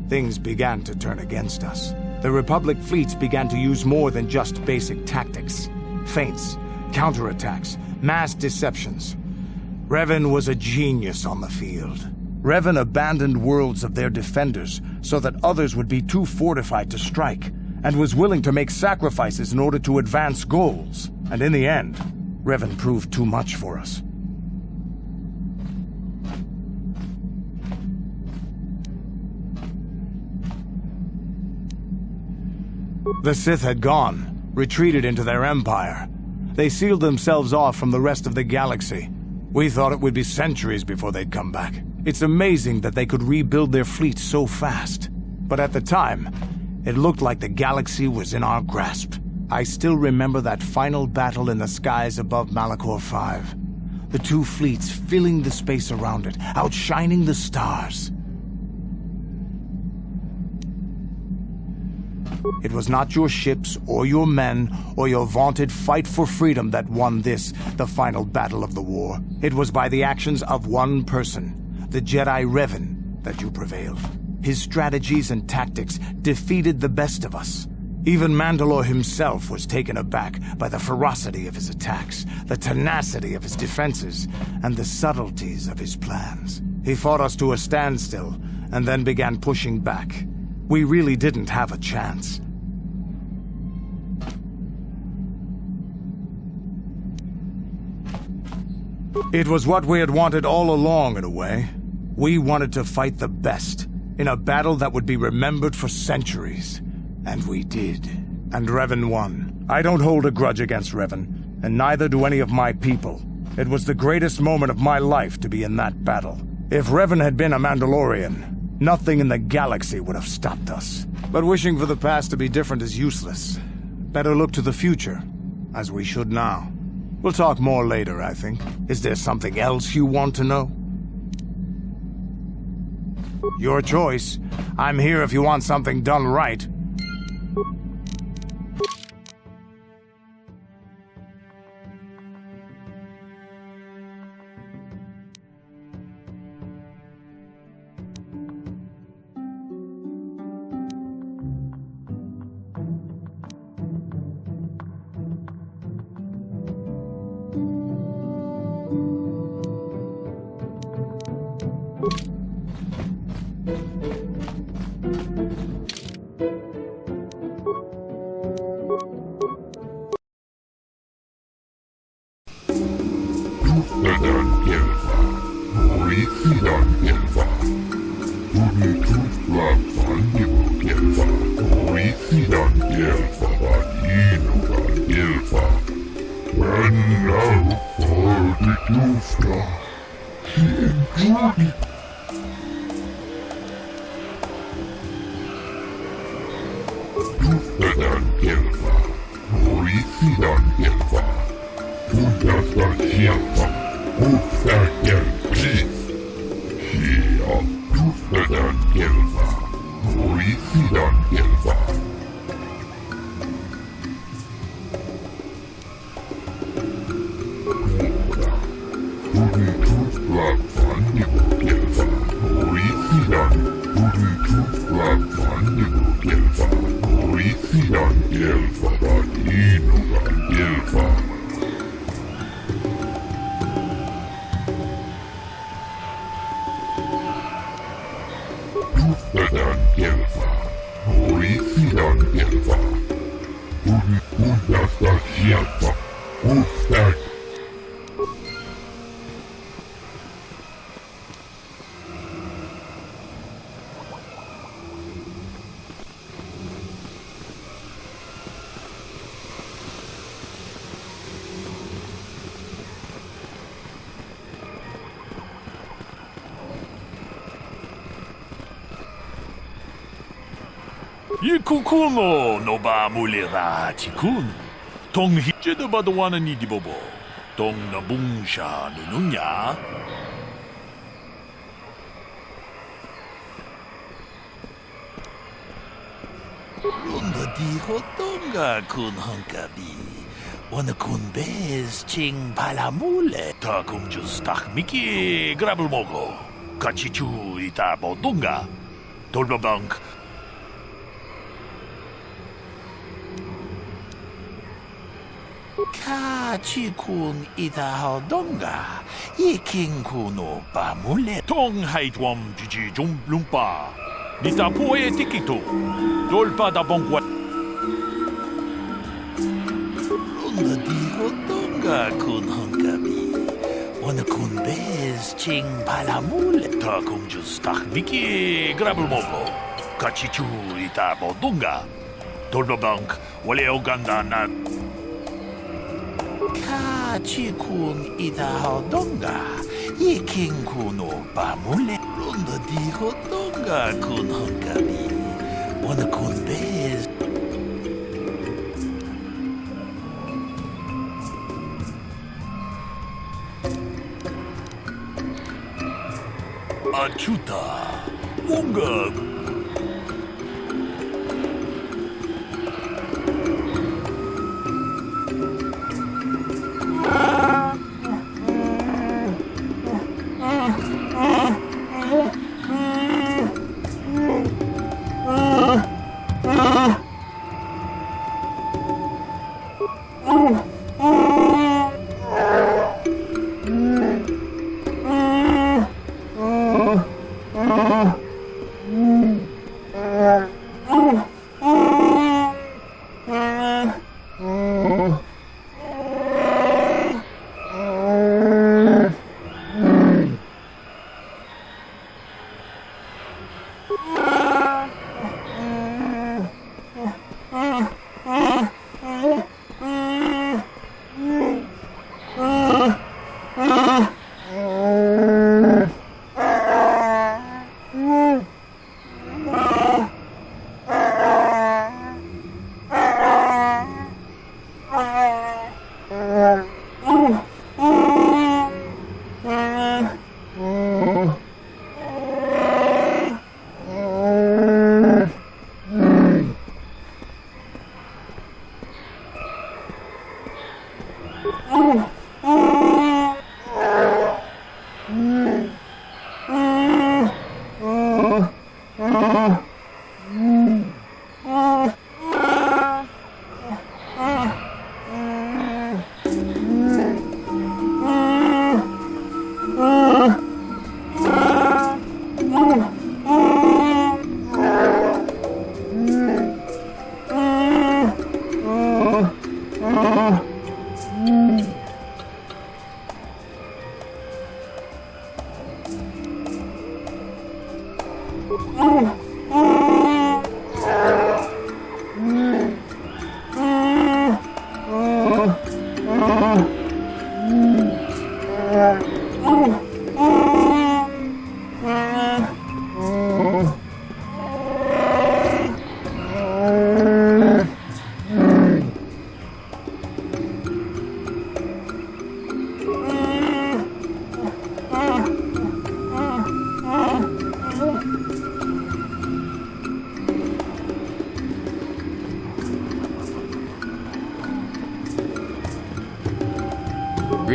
S5: things began to turn against us. The Republic fleets began to use more than just basic tactics. Feints, counterattacks, mass deceptions. Revan was a genius on the field. Revan abandoned worlds of their defenders so that others would be too fortified to strike, and was willing to make sacrifices in order to advance goals. And in the end, Revan proved too much for us. The Sith had gone, retreated into their empire. They sealed themselves off from the rest of the galaxy. We thought it would be centuries before they'd come back. It's amazing that they could rebuild their fleet so fast. But at the time, it looked like the galaxy was in our grasp. I still remember that final battle in the skies above Malachor 5. The two fleets filling the space around it, outshining the stars. It was not your ships, or your men, or your vaunted fight for freedom that won this, the final battle of the war. It was by the actions of one person, the Jedi Revan, that you prevailed. His strategies and tactics defeated the best of us. Even Mandalore himself was taken aback by the ferocity of his attacks, the tenacity of his defenses, and the subtleties of his plans. He fought us to a standstill, and then began pushing back. We really didn't have a chance. It was what we had wanted all along, in a way. We wanted to fight the best, in a battle that would be remembered for centuries. And we did. And Revan won. I don't hold a grudge against Revan, and neither do any of my people. It was the greatest moment of my life to be in that battle. If Revan had been a Mandalorian, nothing in the galaxy would have stopped us. But wishing for the past to be different is useless. Better look to the future, as we should now. We'll talk more later, I think. Is there something else you want to know? Your choice. I'm here if you want something done right.
S8: Luftbäddern 11, Horisidan 11. Kukuno no ba mulira tikun. Tong hije ba dawana ni dibobo. Tong nabungsha nununya. Runda di hotonga kun hankabi. Wana kun bez ching palamule. Ta kung just tak miki grabel mogo. Kachichu ita bodunga. Tolbabank. Kachikun itahodonga, ikingkuno pamule. Tong haitwam jiji lumpa, nita poe tikito, dolpa da bongwa. Runda di hodonga kun hankabi, wana kun bez ching palamule. Ta kung just tak miki grabel mogo, kachichu ita bodunga, dolpa bank, wale oganda na. Kachikun itahodonga, ikingkuno pamule. Runda di hodonga kun hankabi, wana kun bez. Achuta, unga.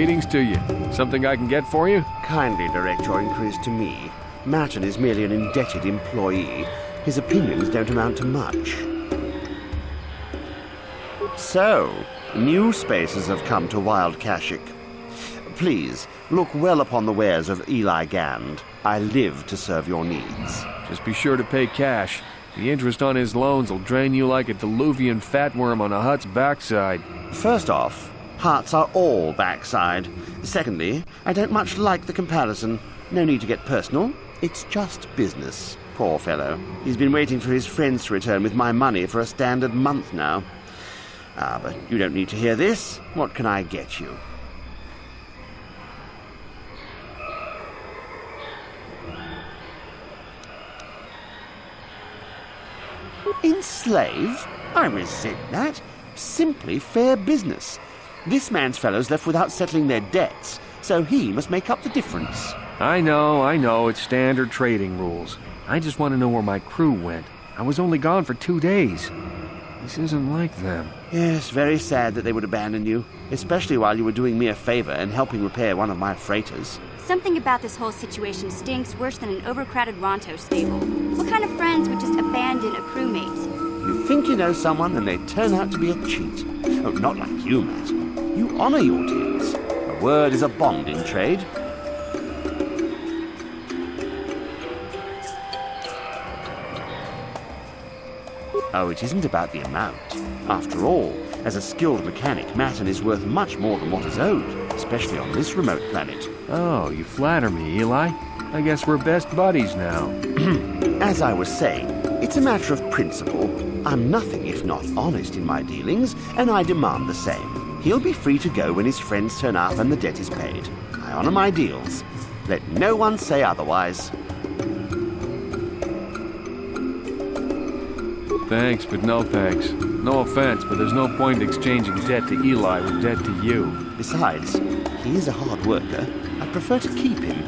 S9: Greetings to you. Something I can get for you?
S10: Kindly direct your inquiries to me. Martin is merely an indebted employee. His opinions don't amount to much. So, new spaces have come to Wild Kashyyyk. Please, look well upon the wares of Eli Gand. I live to serve your needs.
S9: Just be sure to pay cash. The interest on his loans will drain you like a diluvian fatworm on a hut's backside.
S10: First off, huts are all backside. Secondly, I don't much like the comparison. No need to get personal. It's just business. Poor fellow. He's been waiting for his friends to return with my money for a standard month now. But you don't need to hear this. What can I get you? Enslave? I resent that. Simply fair business. This man's fellows left without settling their debts, so he must make up the difference.
S9: I know, it's standard trading rules. I just want to know where my crew went. I was only gone for 2 days. This isn't like them.
S10: Yes, very sad that they would abandon you, especially while you were doing me a favor and helping repair one of my freighters.
S4: Something about this whole situation stinks worse than an overcrowded Ronto stable. What kind of friends would just abandon a crewmate?
S10: You think you know someone and they turn out to be a cheat. Oh, not like you, Matt. You honor your deals. A word is a bond in trade. Oh, it isn't about the amount. After all, as a skilled mechanic, Matten is worth much more than what is owed, especially on this remote planet.
S9: Oh, you flatter me, Eli. I guess we're best buddies now.
S10: As I was saying, it's a matter of principle. I'm nothing if not honest in my dealings, and I demand the same. He'll be free to go when his friends turn up and the debt is paid. I honor my deals. Let no one say otherwise.
S9: Thanks, but no thanks. No offense, but there's no point in exchanging debt to Eli with debt to you.
S10: Besides, he is a hard worker. I'd prefer to keep him.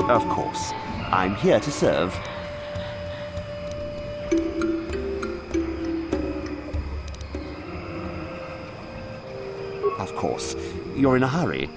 S10: Of course, I'm here to serve. Of course, you're in a hurry.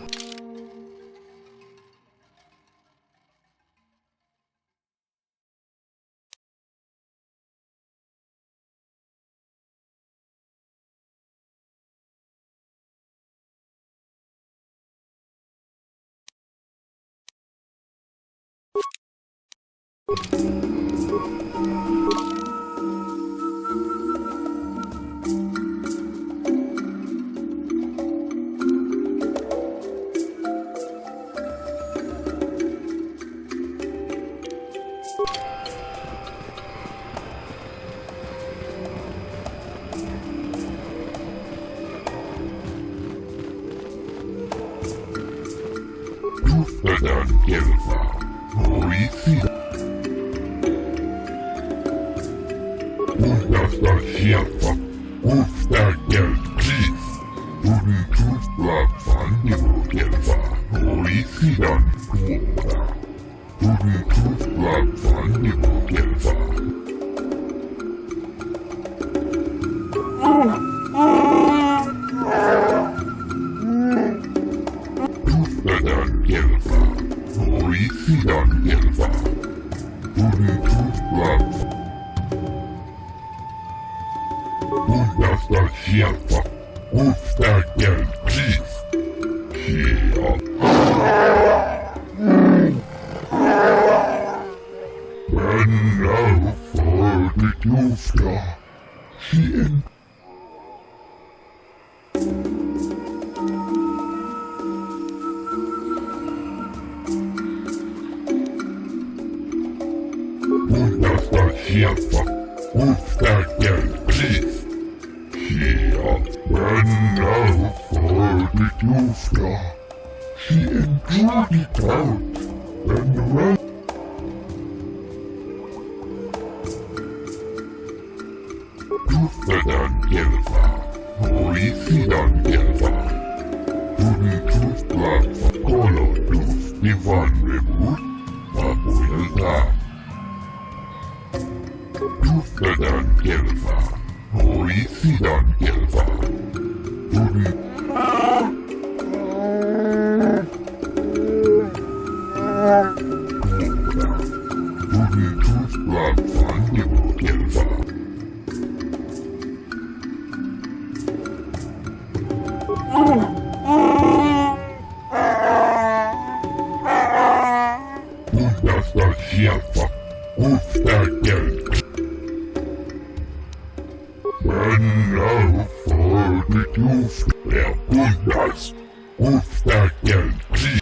S11: Uftadan Gelva. Horisidan Gelva. Tuni Tutblag Fandibo Gelva. Undasta Sjelfa. Ufta Gelva. Menna Uffordet Luft. Undast. Ufta Gelva.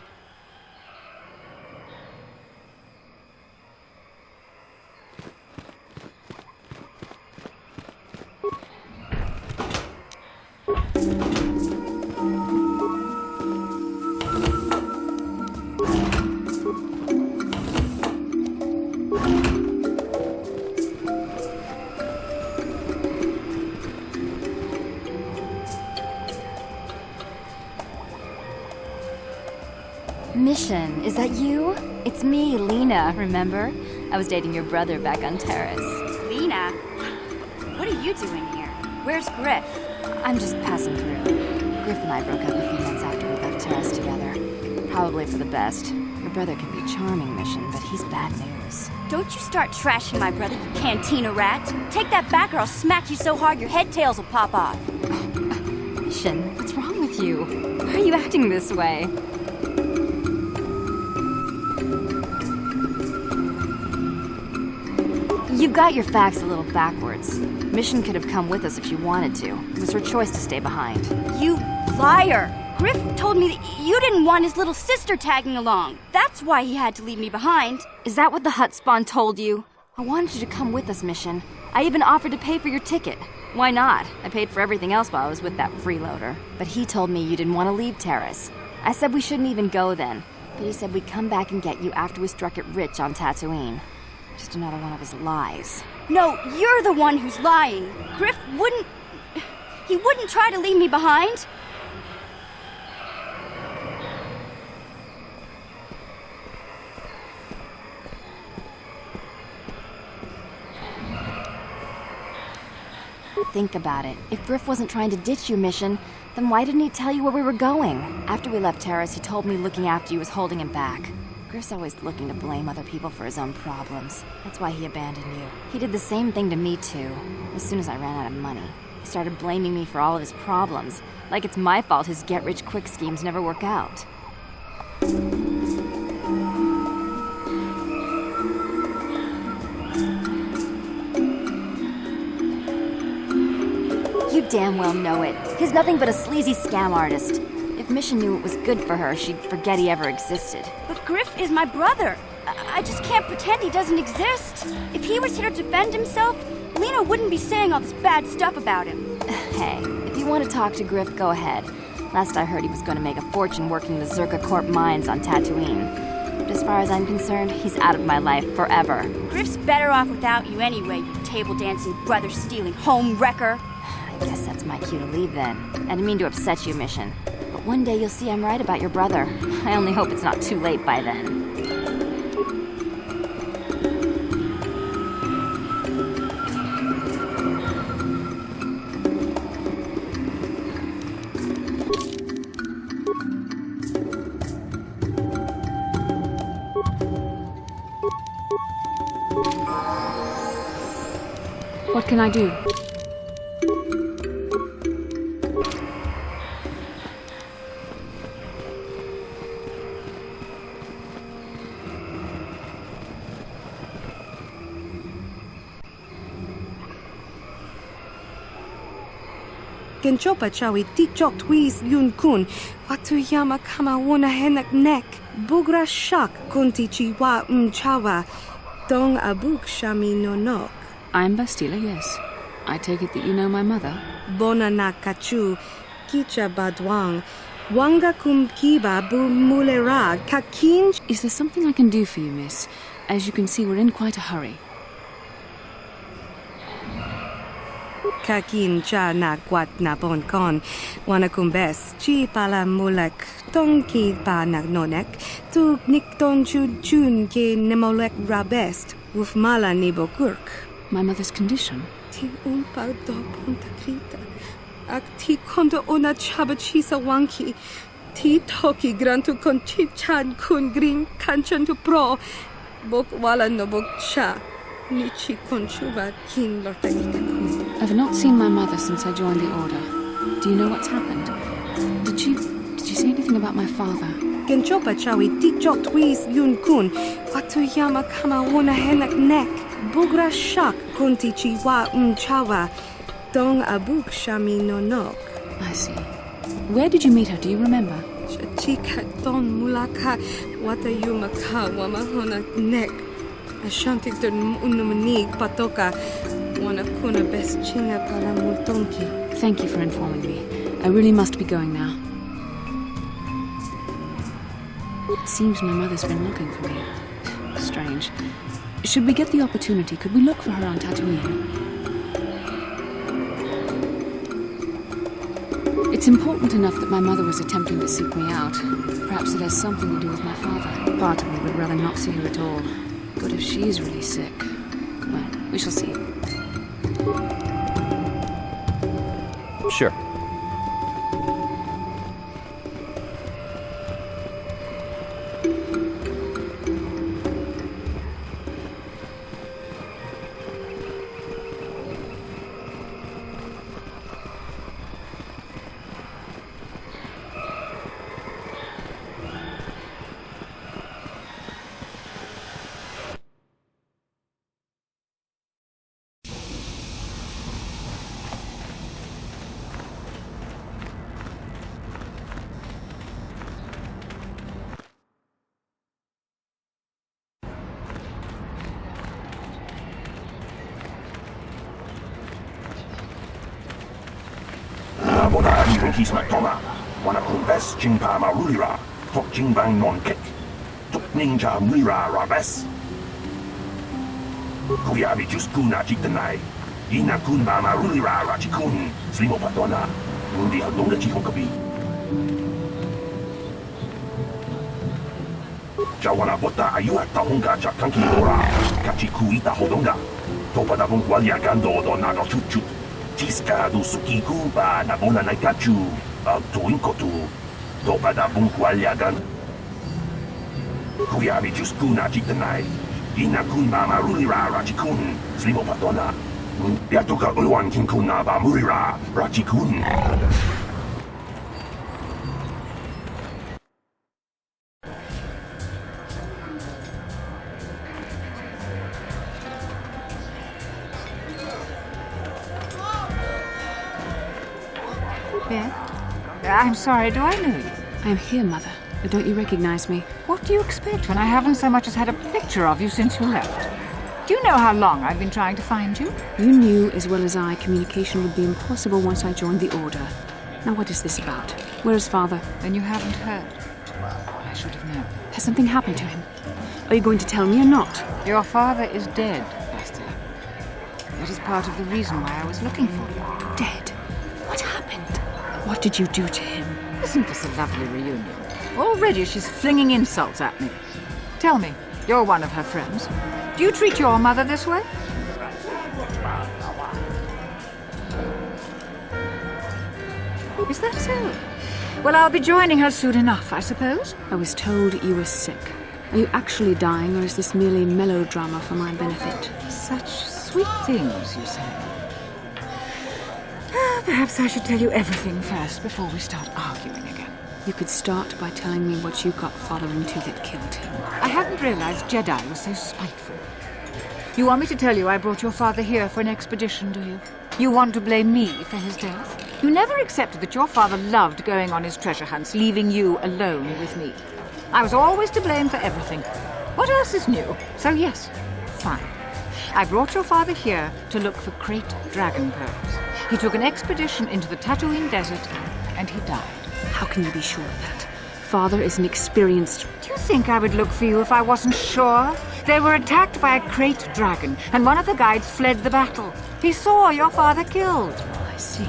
S12: Mission, is that you? It's me, Lena, remember? I was dating your brother back on Terrace.
S4: Lena? What are you doing here? Where's Griff?
S12: I'm just passing through. Griff and I broke up a few months after we left Terrace together. Probably for the best. Your brother can be charming, Mission, but he's bad news.
S4: Don't you start trashing my brother, you cantina rat. Take that back or I'll smack you so hard your head tails will pop off.
S12: Mission, what's wrong with you? Why are you acting this way? You've got your facts a little backwards. Mission could have come with us if she wanted to. It was her choice to stay behind.
S4: You liar! Griff told me that you didn't want his little sister tagging along. That's why he had to leave me behind.
S12: Is that what the hut spawn told you? I wanted you to come with us, Mission. I even offered to pay for your ticket. Why not? I paid for everything else while I was with that freeloader. But he told me you didn't want to leave Terrace. I said we shouldn't even go then. But he said we'd come back and get you after we struck it rich on Tatooine. Just another one of his lies.
S4: No, you're the one who's lying. Griff wouldn't... He wouldn't try to leave me behind.
S12: Think about it. If Griff wasn't trying to ditch you, Mission, then why didn't he tell you where we were going? After we left Terrace, he told me looking after you was holding him back. Griff's always looking to blame other people for his own problems. That's why he abandoned you. He did the same thing to me, too. As soon as I ran out of money, he started blaming me for all of his problems. Like it's my fault his get-rich-quick schemes never work out. You damn well know it. He's nothing but a sleazy scam artist. If Mission knew it was good for her, she'd forget he ever existed.
S4: But Griff is my brother. I just can't pretend he doesn't exist. If he was here to defend himself, Lena wouldn't be saying all this bad stuff about him.
S12: Hey, if you want to talk to Griff, go ahead. Last I heard, he was going to make a fortune working the Zerka Corp mines on Tatooine. But as far as I'm concerned, he's out of my life forever.
S4: Griff's better off without you anyway, you table-dancing, brother-stealing home wrecker.
S12: I guess that's my cue to leave then. I didn't mean to upset you, Mission. But one day you'll see I'm right about your brother. I only hope it's not too late by then.
S1: What can I do?
S13: Genchopa chawi tikchok twis yun kun. Watuyama kama wona henak nek. Bugra shak kunti chiwa chawa. Dong abuk shami no nok.
S1: I'm Bastila, yes. I take it that you know my mother?
S13: Bona na kachu. Kicha badwang. Wanga kum kiba bu mulera. Kakin.
S1: Is there something I can do for you, miss? As you can see, we're in quite a hurry.
S13: Kakin cha na kwat na bon kon. Wanakumbes chi pala mulek tonki pa nagnonek. Tu nikton chun ke nemolek rabest. Wuf mala nibo kurk.
S1: my mother's condition?
S13: Ti un par do punta krita. Ak ti kondo ona chaba chisa wanki. Ti toki grantu kon chichan kun green kanchan tu pro. Bok wala no bok cha. Nichi kon chuva kin lortanita kun.
S1: I've not seen my mother since I joined the Order. Do you know what's happened? Did she say anything about my father?
S13: Genchopa chawi ti chok twis yun kun. Watu yama kama wona henak nek. Bugra shak kun ti chiwa chawa. Dong abuk shami no nok.
S1: I see. Where did you meet her? Do you remember?
S13: Chika don mulaka wata yumaka wamahona nek. Ashantik don unumani patoka wana kuna best chinga para multonki.
S1: Thank you for informing me. I really must be going now. It seems my mother's been looking for me. Strange. Should we get the opportunity, could we look for her on Tatooine? It's important enough that my mother was attempting to seek me out. Perhaps it has something to do with my father. Part of me would rather not see her at all. But if she is really sick, well, we shall see.
S9: Sure.
S11: Kisma Toma, one of the best Jingpa Marulira, Tok Jingbang non kick, Tok Ninja Mura Rabes. Kuyabi Juskuna Chitanai, Ina Kunba Marulira Rachikun, Slimo Patona, Mundi Alonga Chihokabi. Jawana Bota Ayua Tahunga Chakanki Ora, Kachikuita Hodonga, Topada Bungualia Gando Donaga Chuchu. Tiska do suki kumpa na bona na kachu tuinkotu topa da bunkwalyagan kuyabi juskuna chitanai ina kunba marulira rachikun slimo patona yatuka ulwan kinkuna ba murira rachikun.
S14: I'm sorry, do I know you?
S1: I'm here, Mother. Don't you recognize me?
S14: What do you expect when I haven't so much as had a picture of you since you left? Do you know how long I've been trying to find you?
S1: You knew as well as I communication would be impossible once I joined the Order. Now what is this about? Where is Father?
S14: Then you haven't heard. I should have known.
S1: Has something happened to him? Are you going to tell me or not?
S14: Your father is dead, Bastila. That is part of the reason why I was looking for you.
S1: Dead? What happened? What did you do to him?
S14: Isn't this a lovely reunion? Already she's flinging insults at me. Tell me, you're one of her friends. Do you treat your mother this way? Is that so? Well, I'll be joining her soon enough, I suppose.
S1: I was told you were sick. Are you actually dying, or is this merely melodrama for my benefit?
S14: Such sweet things, you say. Perhaps I should tell you everything first before we start arguing again.
S1: You could start by telling me what you got Father into that killed him.
S14: I hadn't realized Jedi was so spiteful. You want me to tell you I brought your father here for an expedition, do you? You want to blame me for his death? You never accepted that your father loved going on his treasure hunts, leaving you alone with me. I was always to blame for everything. What else is new? So yes, fine. I brought your father here to look for great dragon pearls. He took an expedition into the Tatooine desert, and he died.
S1: How can you be sure of that? Father is an experienced...
S14: Do you think I would look for you if I wasn't sure? They were attacked by a great dragon, and one of the guides fled the battle. He saw your father killed.
S1: I see.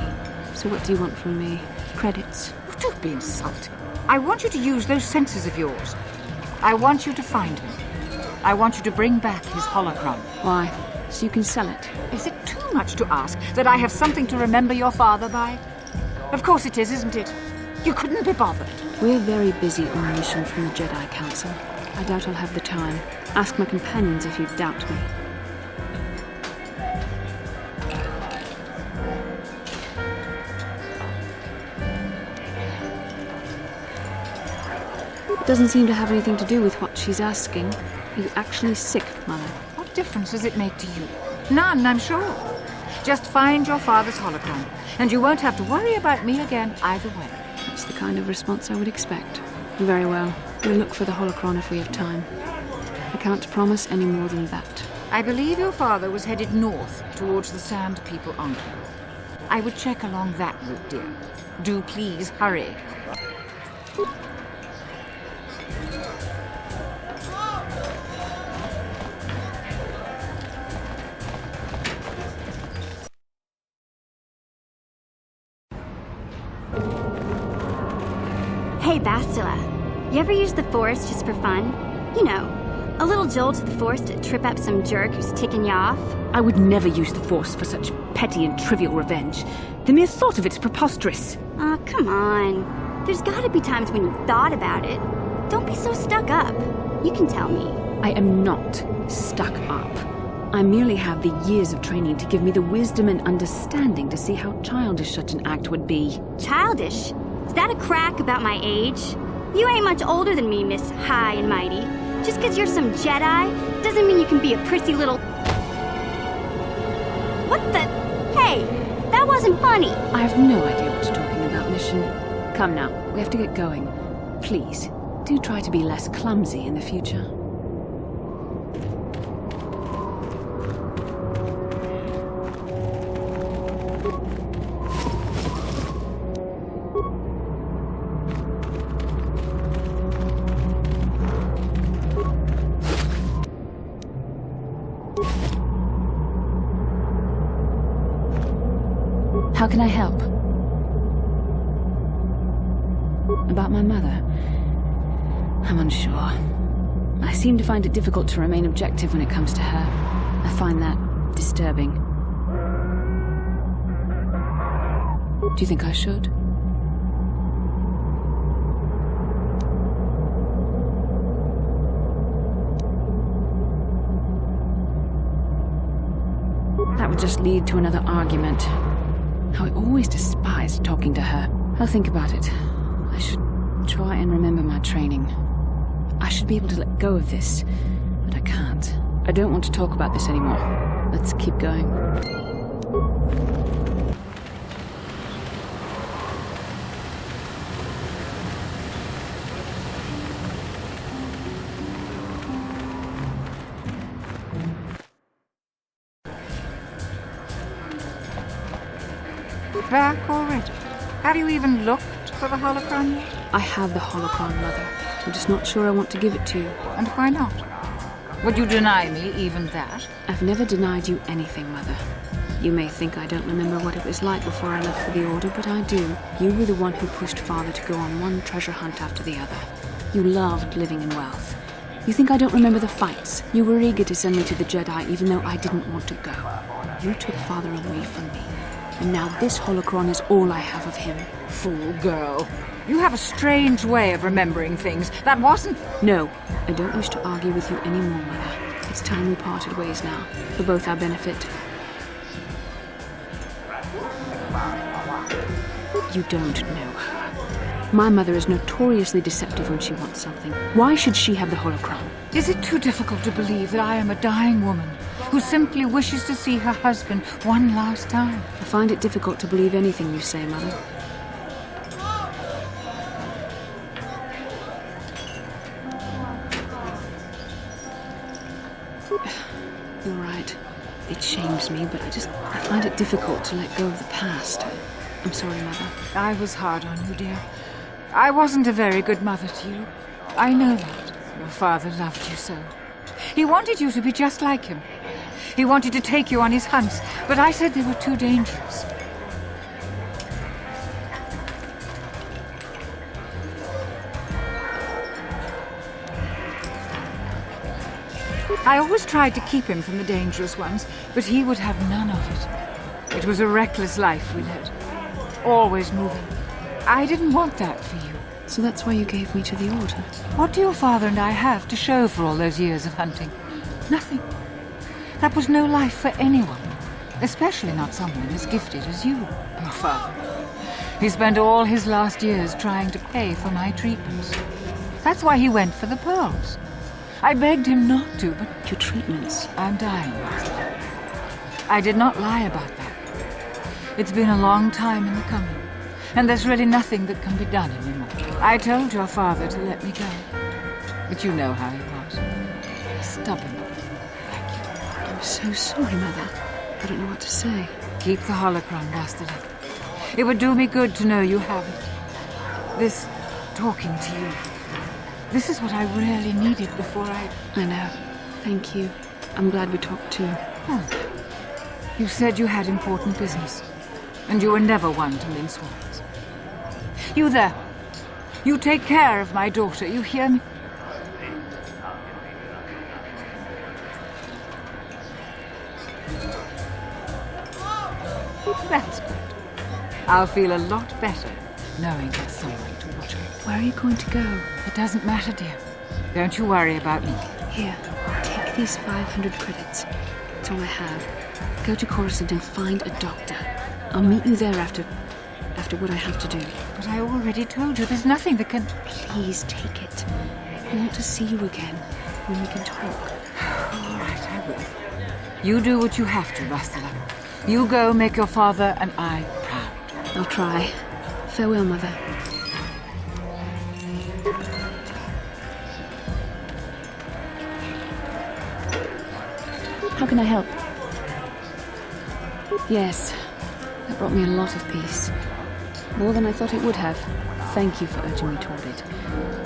S1: So what do you want from me? Credits?
S14: Don't be insulting. I want you to use those senses of yours. I want you to find him. I want you to bring back his holocron.
S1: Why? so you can sell it.
S14: Is it too much to ask that I have something to remember your father by? Of course it is, isn't it? You couldn't be bothered.
S1: We're very busy on a mission from the Jedi Council. I doubt I'll have the time. Ask my companions if you doubt me. It doesn't seem to have anything to do with what she's asking. Are you actually sick, Mother?
S14: What difference does it make to you? None, I'm sure. Just find your father's holocron, and you won't have to worry about me again either way.
S1: That's the kind of response I would expect. Very well. We'll look for the holocron if we have time. I can't promise any more than that.
S14: I believe your father was headed north towards the Sand People Enclave. I would check along that route, dear. Do please hurry.
S4: Hey, Bastila. You ever use the Force just for fun? You know, a little jolt of the Force to trip up some jerk who's ticking you off?
S1: I would never use the Force for such petty and trivial revenge. The mere thought of it's preposterous.
S4: Aw, come on. There's gotta be times when you've thought about it. Don't be so stuck up. You can tell me.
S1: I am not stuck up. I merely have the years of training to give me the wisdom and understanding to see how childish such an act would be.
S4: Childish? Is that a crack about my age? You ain't much older than me, Miss High and Mighty. Just 'cause you're some Jedi doesn't mean you can be a prissy little... What the... Hey, that wasn't funny.
S1: I have no idea what you're talking about, Mission. Come now, we have to get going. Please, do try to be less clumsy in the future. How can I help? About my mother? I'm unsure. I seem to find it difficult to remain objective when it comes to her. I find that disturbing. Do you think I should? That would just lead to another argument. How I always despised talking to her. I'll think about it. I should try and remember my training. I should be able to let go of this, but I can't. I don't want to talk about this anymore. Let's keep going.
S14: Back already? Have you even looked for the holocron yet?
S1: I have the holocron, Mother. I'm just not sure I want to give it to you.
S14: And why not? Would you deny me even that?
S1: I've never denied you anything, Mother. You may think I don't remember what it was like before I left for the Order, but I do. You were the one who pushed Father to go on one treasure hunt after the other. You loved living in wealth. You think I don't remember the fights? You were eager to send me to the Jedi even though I didn't want to go. You took Father away from me. And now this holocron is all I have of him.
S14: Fool girl. You have a strange way of remembering things. That wasn't...
S1: No, I don't wish to argue with you anymore, Mother. It's time we parted ways now, for both our benefit. You don't know her. My mother is notoriously deceptive when she wants something. Why should she have the holocron?
S14: Is it too difficult to believe that I am a dying woman who simply wishes to see her husband one last time?
S1: I find it difficult to believe anything you say, Mother. You're right. It shames me, but I find it difficult to let go of the past. I'm sorry, Mother.
S14: I was hard on you, dear. I wasn't a very good mother to you. I know that. Your father loved you so. He wanted you to be just like him. He wanted to take you on his hunts, but I said they were too dangerous. I always tried to keep him from the dangerous ones, but he would have none of it. It was a reckless life we led. Always moving. I didn't want that for you.
S1: So that's why you gave me to the Order?
S14: What do your father and I have to show for all those years of hunting? Nothing. That was no life for anyone. Especially not someone as gifted as you, your father. He spent all his last years trying to pay for my treatments. That's why he went for the pearls. I begged him not to, but...
S1: Your treatments?
S14: I'm dying, Master. I did not lie about that. It's been a long time in the coming, and there's really nothing that can be done anymore. I told your father to let me go, but you know how he was. Stubborn.
S1: I'm so sorry, Mother. I don't know what to say.
S14: Keep the holocron, Bastila. It would do me good to know you have it. This talking to you. This is what I really needed before
S1: I know. Thank you. I'm glad we talked too.
S14: Oh. You said you had important business, and you were never one to mince words. You there. You take care of my daughter, you hear me? That's good. I'll feel a lot better knowing there's someone to watch her.
S1: Where are you going to go?
S14: It doesn't matter, dear. Don't you worry about me.
S1: Here, take these 500 credits. It's all I have. Go to Coruscant and find a doctor. I'll meet you there after what I have to do.
S14: But I already told you there's nothing that can...
S1: Please take it. I want to see you again, when we can talk.
S14: All right, I will. You do what you have to, Bastila. You go make your father and I proud.
S1: I'll try. Farewell, Mother. How can I help? Yes, that brought me a lot of peace. More than I thought it would have. Thank you for urging me toward it.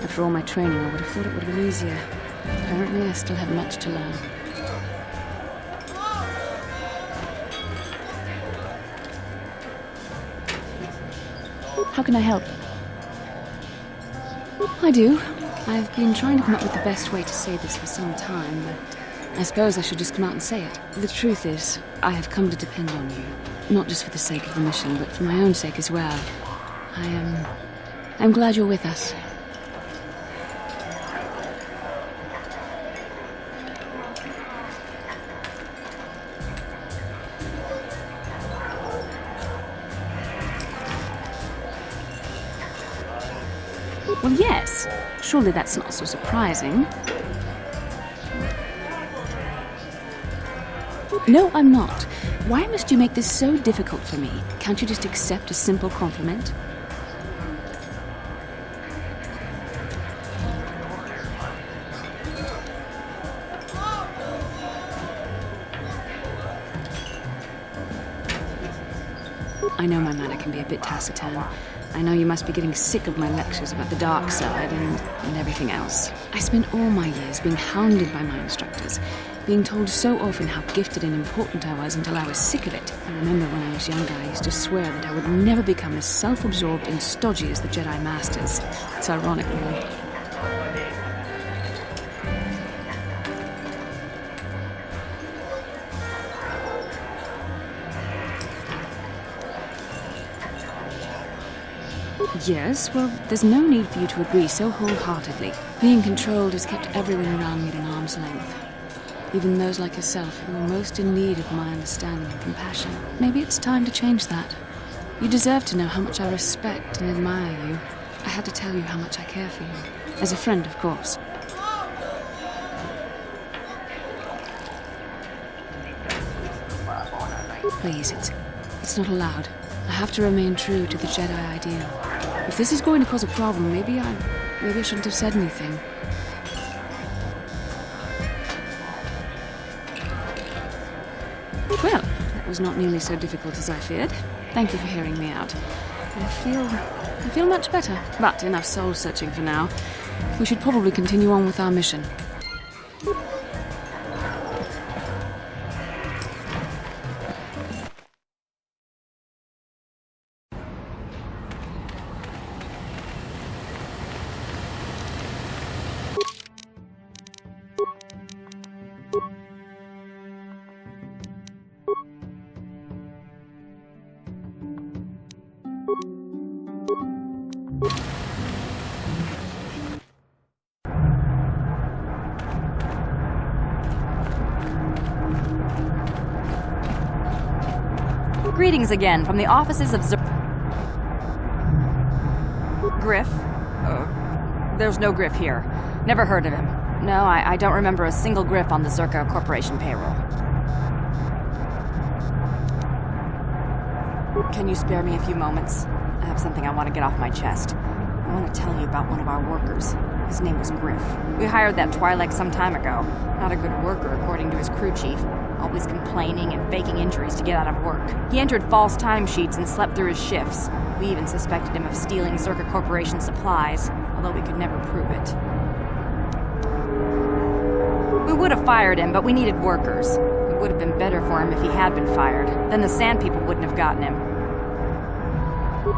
S1: After all my training, I would have thought it would have been easier. Apparently, I still have much to learn. How can I help? I do. I've been trying to come up with the best way to say this for some time, but I suppose I should just come out and say it. The truth is, I have come to depend on you. Not just for the sake of the mission, but for my own sake as well. I'm glad you're with us. Well, yes. Surely that's not so surprising. No, I'm not. Why must you make this so difficult for me? Can't you just accept a simple compliment? I know my manner can be a bit taciturn. I know you must be getting sick of my lectures about the dark side and everything else. I spent all my years being hounded by my instructors, being told so often how gifted and important I was until I was sick of it. I remember when I was younger, I used to swear that I would never become as self-absorbed and stodgy as the Jedi Masters. It's ironic, really. Yes, well, there's no need for you to agree so wholeheartedly. Being controlled has kept everyone around me at an arm's length. Even those like yourself who are most in need of my understanding and compassion. Maybe it's time to change that. You deserve to know how much I respect and admire you. I had to tell you how much I care for you. As a friend, of course. Please, it's not allowed. I have to remain true to the Jedi ideal. If this is going to cause a problem, maybe I shouldn't have said anything. Well, that was not nearly so difficult as I feared. Thank you for hearing me out. I feel much better. But enough soul searching for now. We should probably continue on with our mission.
S15: Greetings again from the offices of Griff? There's no Griff here. Never heard of him. No, I don't remember a single Griff on the Zerka Corporation payroll. Can you spare me a few moments? I have something I want to get off my chest. I want to tell you about one of our workers. His name was Griff. We hired that Twi'lek some time ago. Not a good worker, according to his crew chief. Always complaining and faking injuries to get out of work. He entered false timesheets and slept through his shifts. We even suspected him of stealing Zerka Corporation supplies, although we could never prove it. We would have fired him, but we needed workers. It would have been better for him if he had been fired. Then the Sand People wouldn't have gotten him.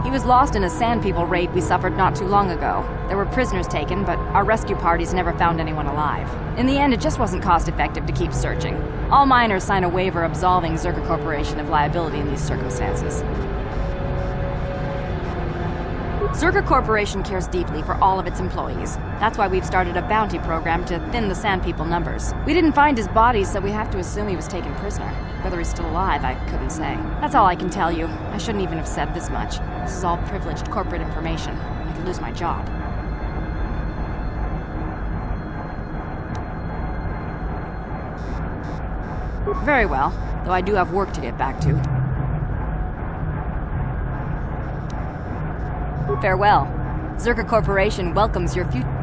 S15: He was lost in a Sand People raid we suffered not too long ago. There were prisoners taken, but our rescue parties never found anyone alive. In the end, it just wasn't cost-effective to keep searching. All miners sign a waiver absolving Zerka Corporation of liability in these circumstances. Zerka Corporation cares deeply for all of its employees. That's why we've started a bounty program to thin the Sand People numbers. We didn't find his body, so we have to assume he was taken prisoner. Whether he's still alive, I couldn't say. That's all I can tell you. I shouldn't even have said this much. This is all privileged corporate information. I could lose my job. Very well, though I do have work to get back to. Farewell. Zerka Corporation welcomes your future.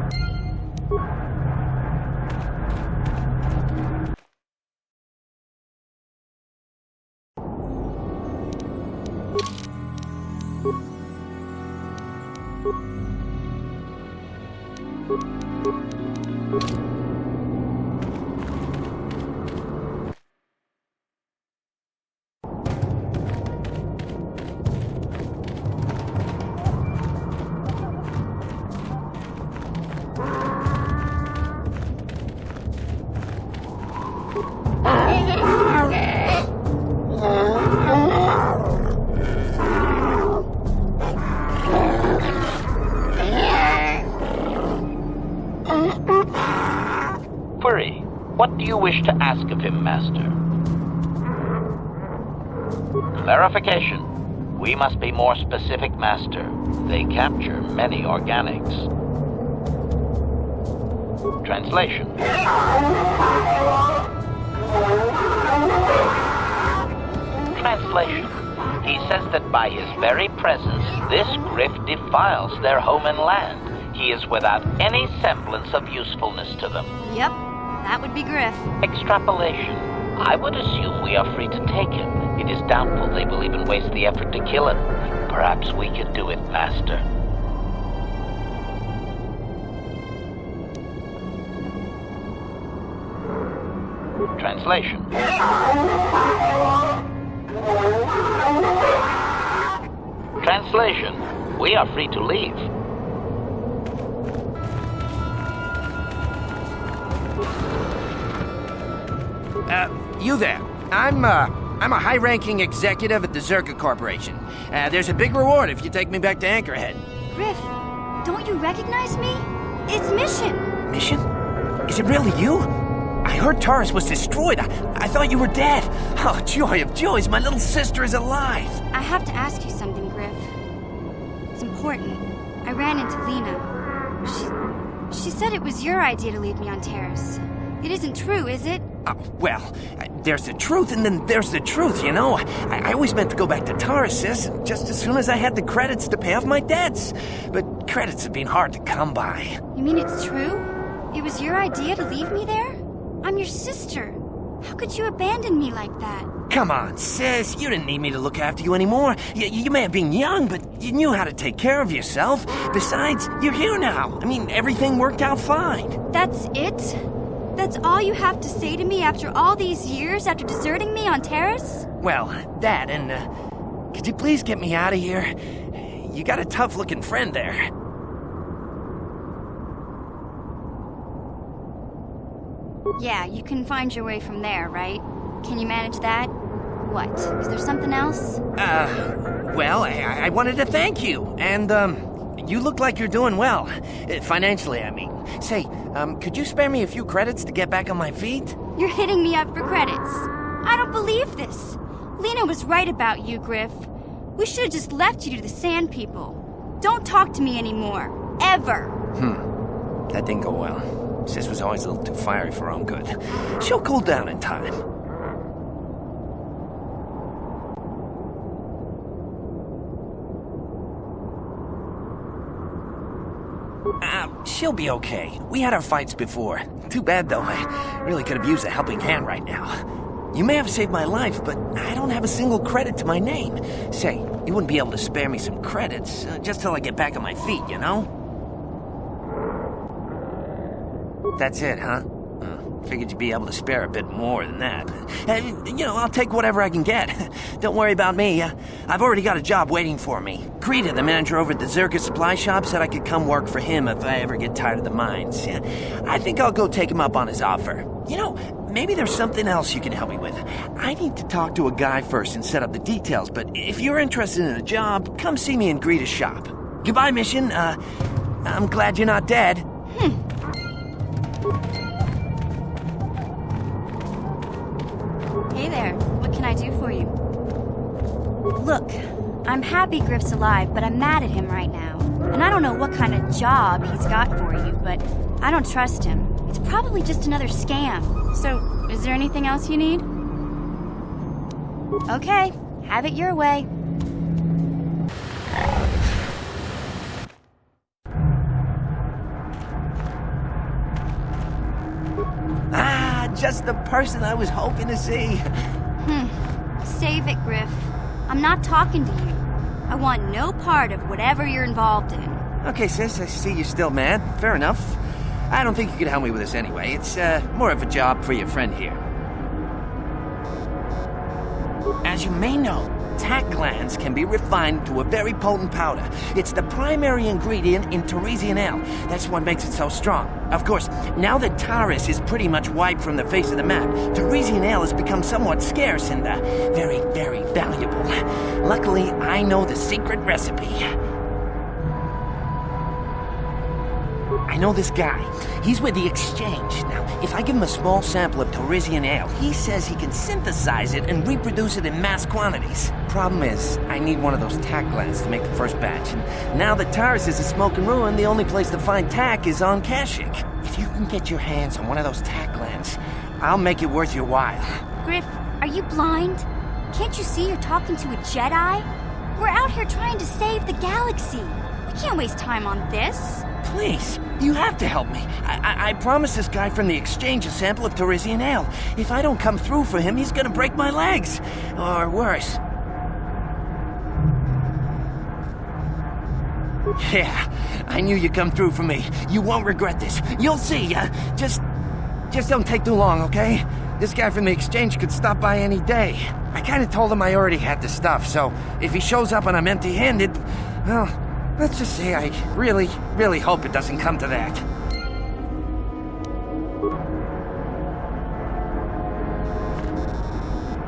S6: Query. What do you wish to ask of him, Master? Clarification. We must be more specific, Master. They capture many organics. Translation. Translation. He says that by his very presence, this Griff defiles their home and land. He is without any semblance of usefulness to them.
S4: Yep, that would be Griff.
S6: Extrapolation. I would assume we are free to take him. It is doubtful they will even waste the effort to kill him. Perhaps we can do it, Master. Translation. Translation. We are free to leave.
S16: You there. I'm a high-ranking executive at the Zerka Corporation. There's a big reward if you take me back to Anchorhead.
S4: Griff, don't you recognize me? It's Mission.
S16: Mission? Is it really you? I heard Taurus was destroyed. I thought you were dead. Oh, joy of joys, my little sister is alive.
S4: I have to ask you something, Griff. It's important. I ran into Lena. She said it was your idea to leave me on Terrace. It isn't true, is it?
S16: Well, there's the truth and then there's the truth, you know? I always meant to go back to Taurus, sis, just as soon as I had the credits to pay off my debts. But credits have been hard to come by.
S4: You mean it's true? It was your idea to leave me there? I'm your sister. How could you abandon me like that?
S16: Come on, sis. You didn't need me to look after you anymore. You may have been young, but you knew how to take care of yourself. Besides, you're here now. I mean, everything worked out fine.
S4: That's it? That's all you have to say to me after all these years, after deserting me on Terrace?
S16: Well, that and, could you please get me out of here? You got a tough-looking friend there.
S4: Yeah, you can find your way from there, right? Can you manage that? What? Is there something else?
S16: Well, I wanted to thank you, and, you look like you're doing well. Financially, I mean. Say, could you spare me a few credits to get back on my feet?
S4: You're hitting me up for credits. I don't believe this. Lena was right about you, Griff. We should have just left you to the Sand People. Don't talk to me anymore. Ever.
S16: That didn't go well. Sis was always a little too fiery for her own good. She'll cool down in time. She'll be okay. We had our fights before. Too bad, though. I really could have used a helping hand right now. You may have saved my life, but I don't have a single credit to my name. Say, you wouldn't be able to spare me some credits, just till I get back on my feet, you know? That's it, huh? Figured you'd be able to spare a bit more than that. I'll take whatever I can get. Don't worry about me. I've already got a job waiting for me. Krita, the manager over at the Zerka supply shop, said I could come work for him if I ever get tired of the mines. I think I'll go take him up on his offer. Maybe there's something else you can help me with. I need to talk to a guy first and set up the details, but if you're interested in a job, come see me in Greta's shop. Goodbye, Mission. I'm glad you're not dead.
S4: Hey there, what can I do for you? Look, I'm happy Griff's alive, but I'm mad at him right now. And I don't know what kind of job he's got for you, but I don't trust him. It's probably just another scam. So, is there anything else you need? Okay, have it your way.
S16: Just the person I was hoping to see.
S4: Save it, Griff. I'm not talking to you. I want no part of whatever you're involved in.
S16: Okay, sis, I see you're still mad. Fair enough. I don't think you could help me with this anyway. It's more of a job for your friend here. As you may know, tack glands can be refined to a very potent powder. It's the primary ingredient in Teresian ale. That's what makes it so strong. Of course, now that Taris is pretty much wiped from the face of the map, Teresian ale has become somewhat scarce and very, very valuable. Luckily, I know the secret recipe. I know this guy. He's with the Exchange. Now, if I give him a small sample of Teresian ale, he says he can synthesize it and reproduce it in mass quantities. Problem is, I need one of those tack glands to make the first batch, and now that Taris is a smoking ruin, the only place to find tack is on Kashyyyk. If you can get your hands on one of those tack glands, I'll make it worth your while.
S4: Griff, are you blind? Can't you see you're talking to a Jedi? We're out here trying to save the galaxy. We can't waste time on this.
S16: Please, you have to help me. I promised this guy from the Exchange a sample of Teresian ale. If I don't come through for him, he's gonna break my legs. Or worse. Yeah, I knew you'd come through for me. You won't regret this. You'll see. Just don't take too long, okay? This guy from the Exchange could stop by any day. I kinda told him I already had the stuff, so if he shows up and I'm empty-handed, well, let's just say I really, really hope it doesn't come to that.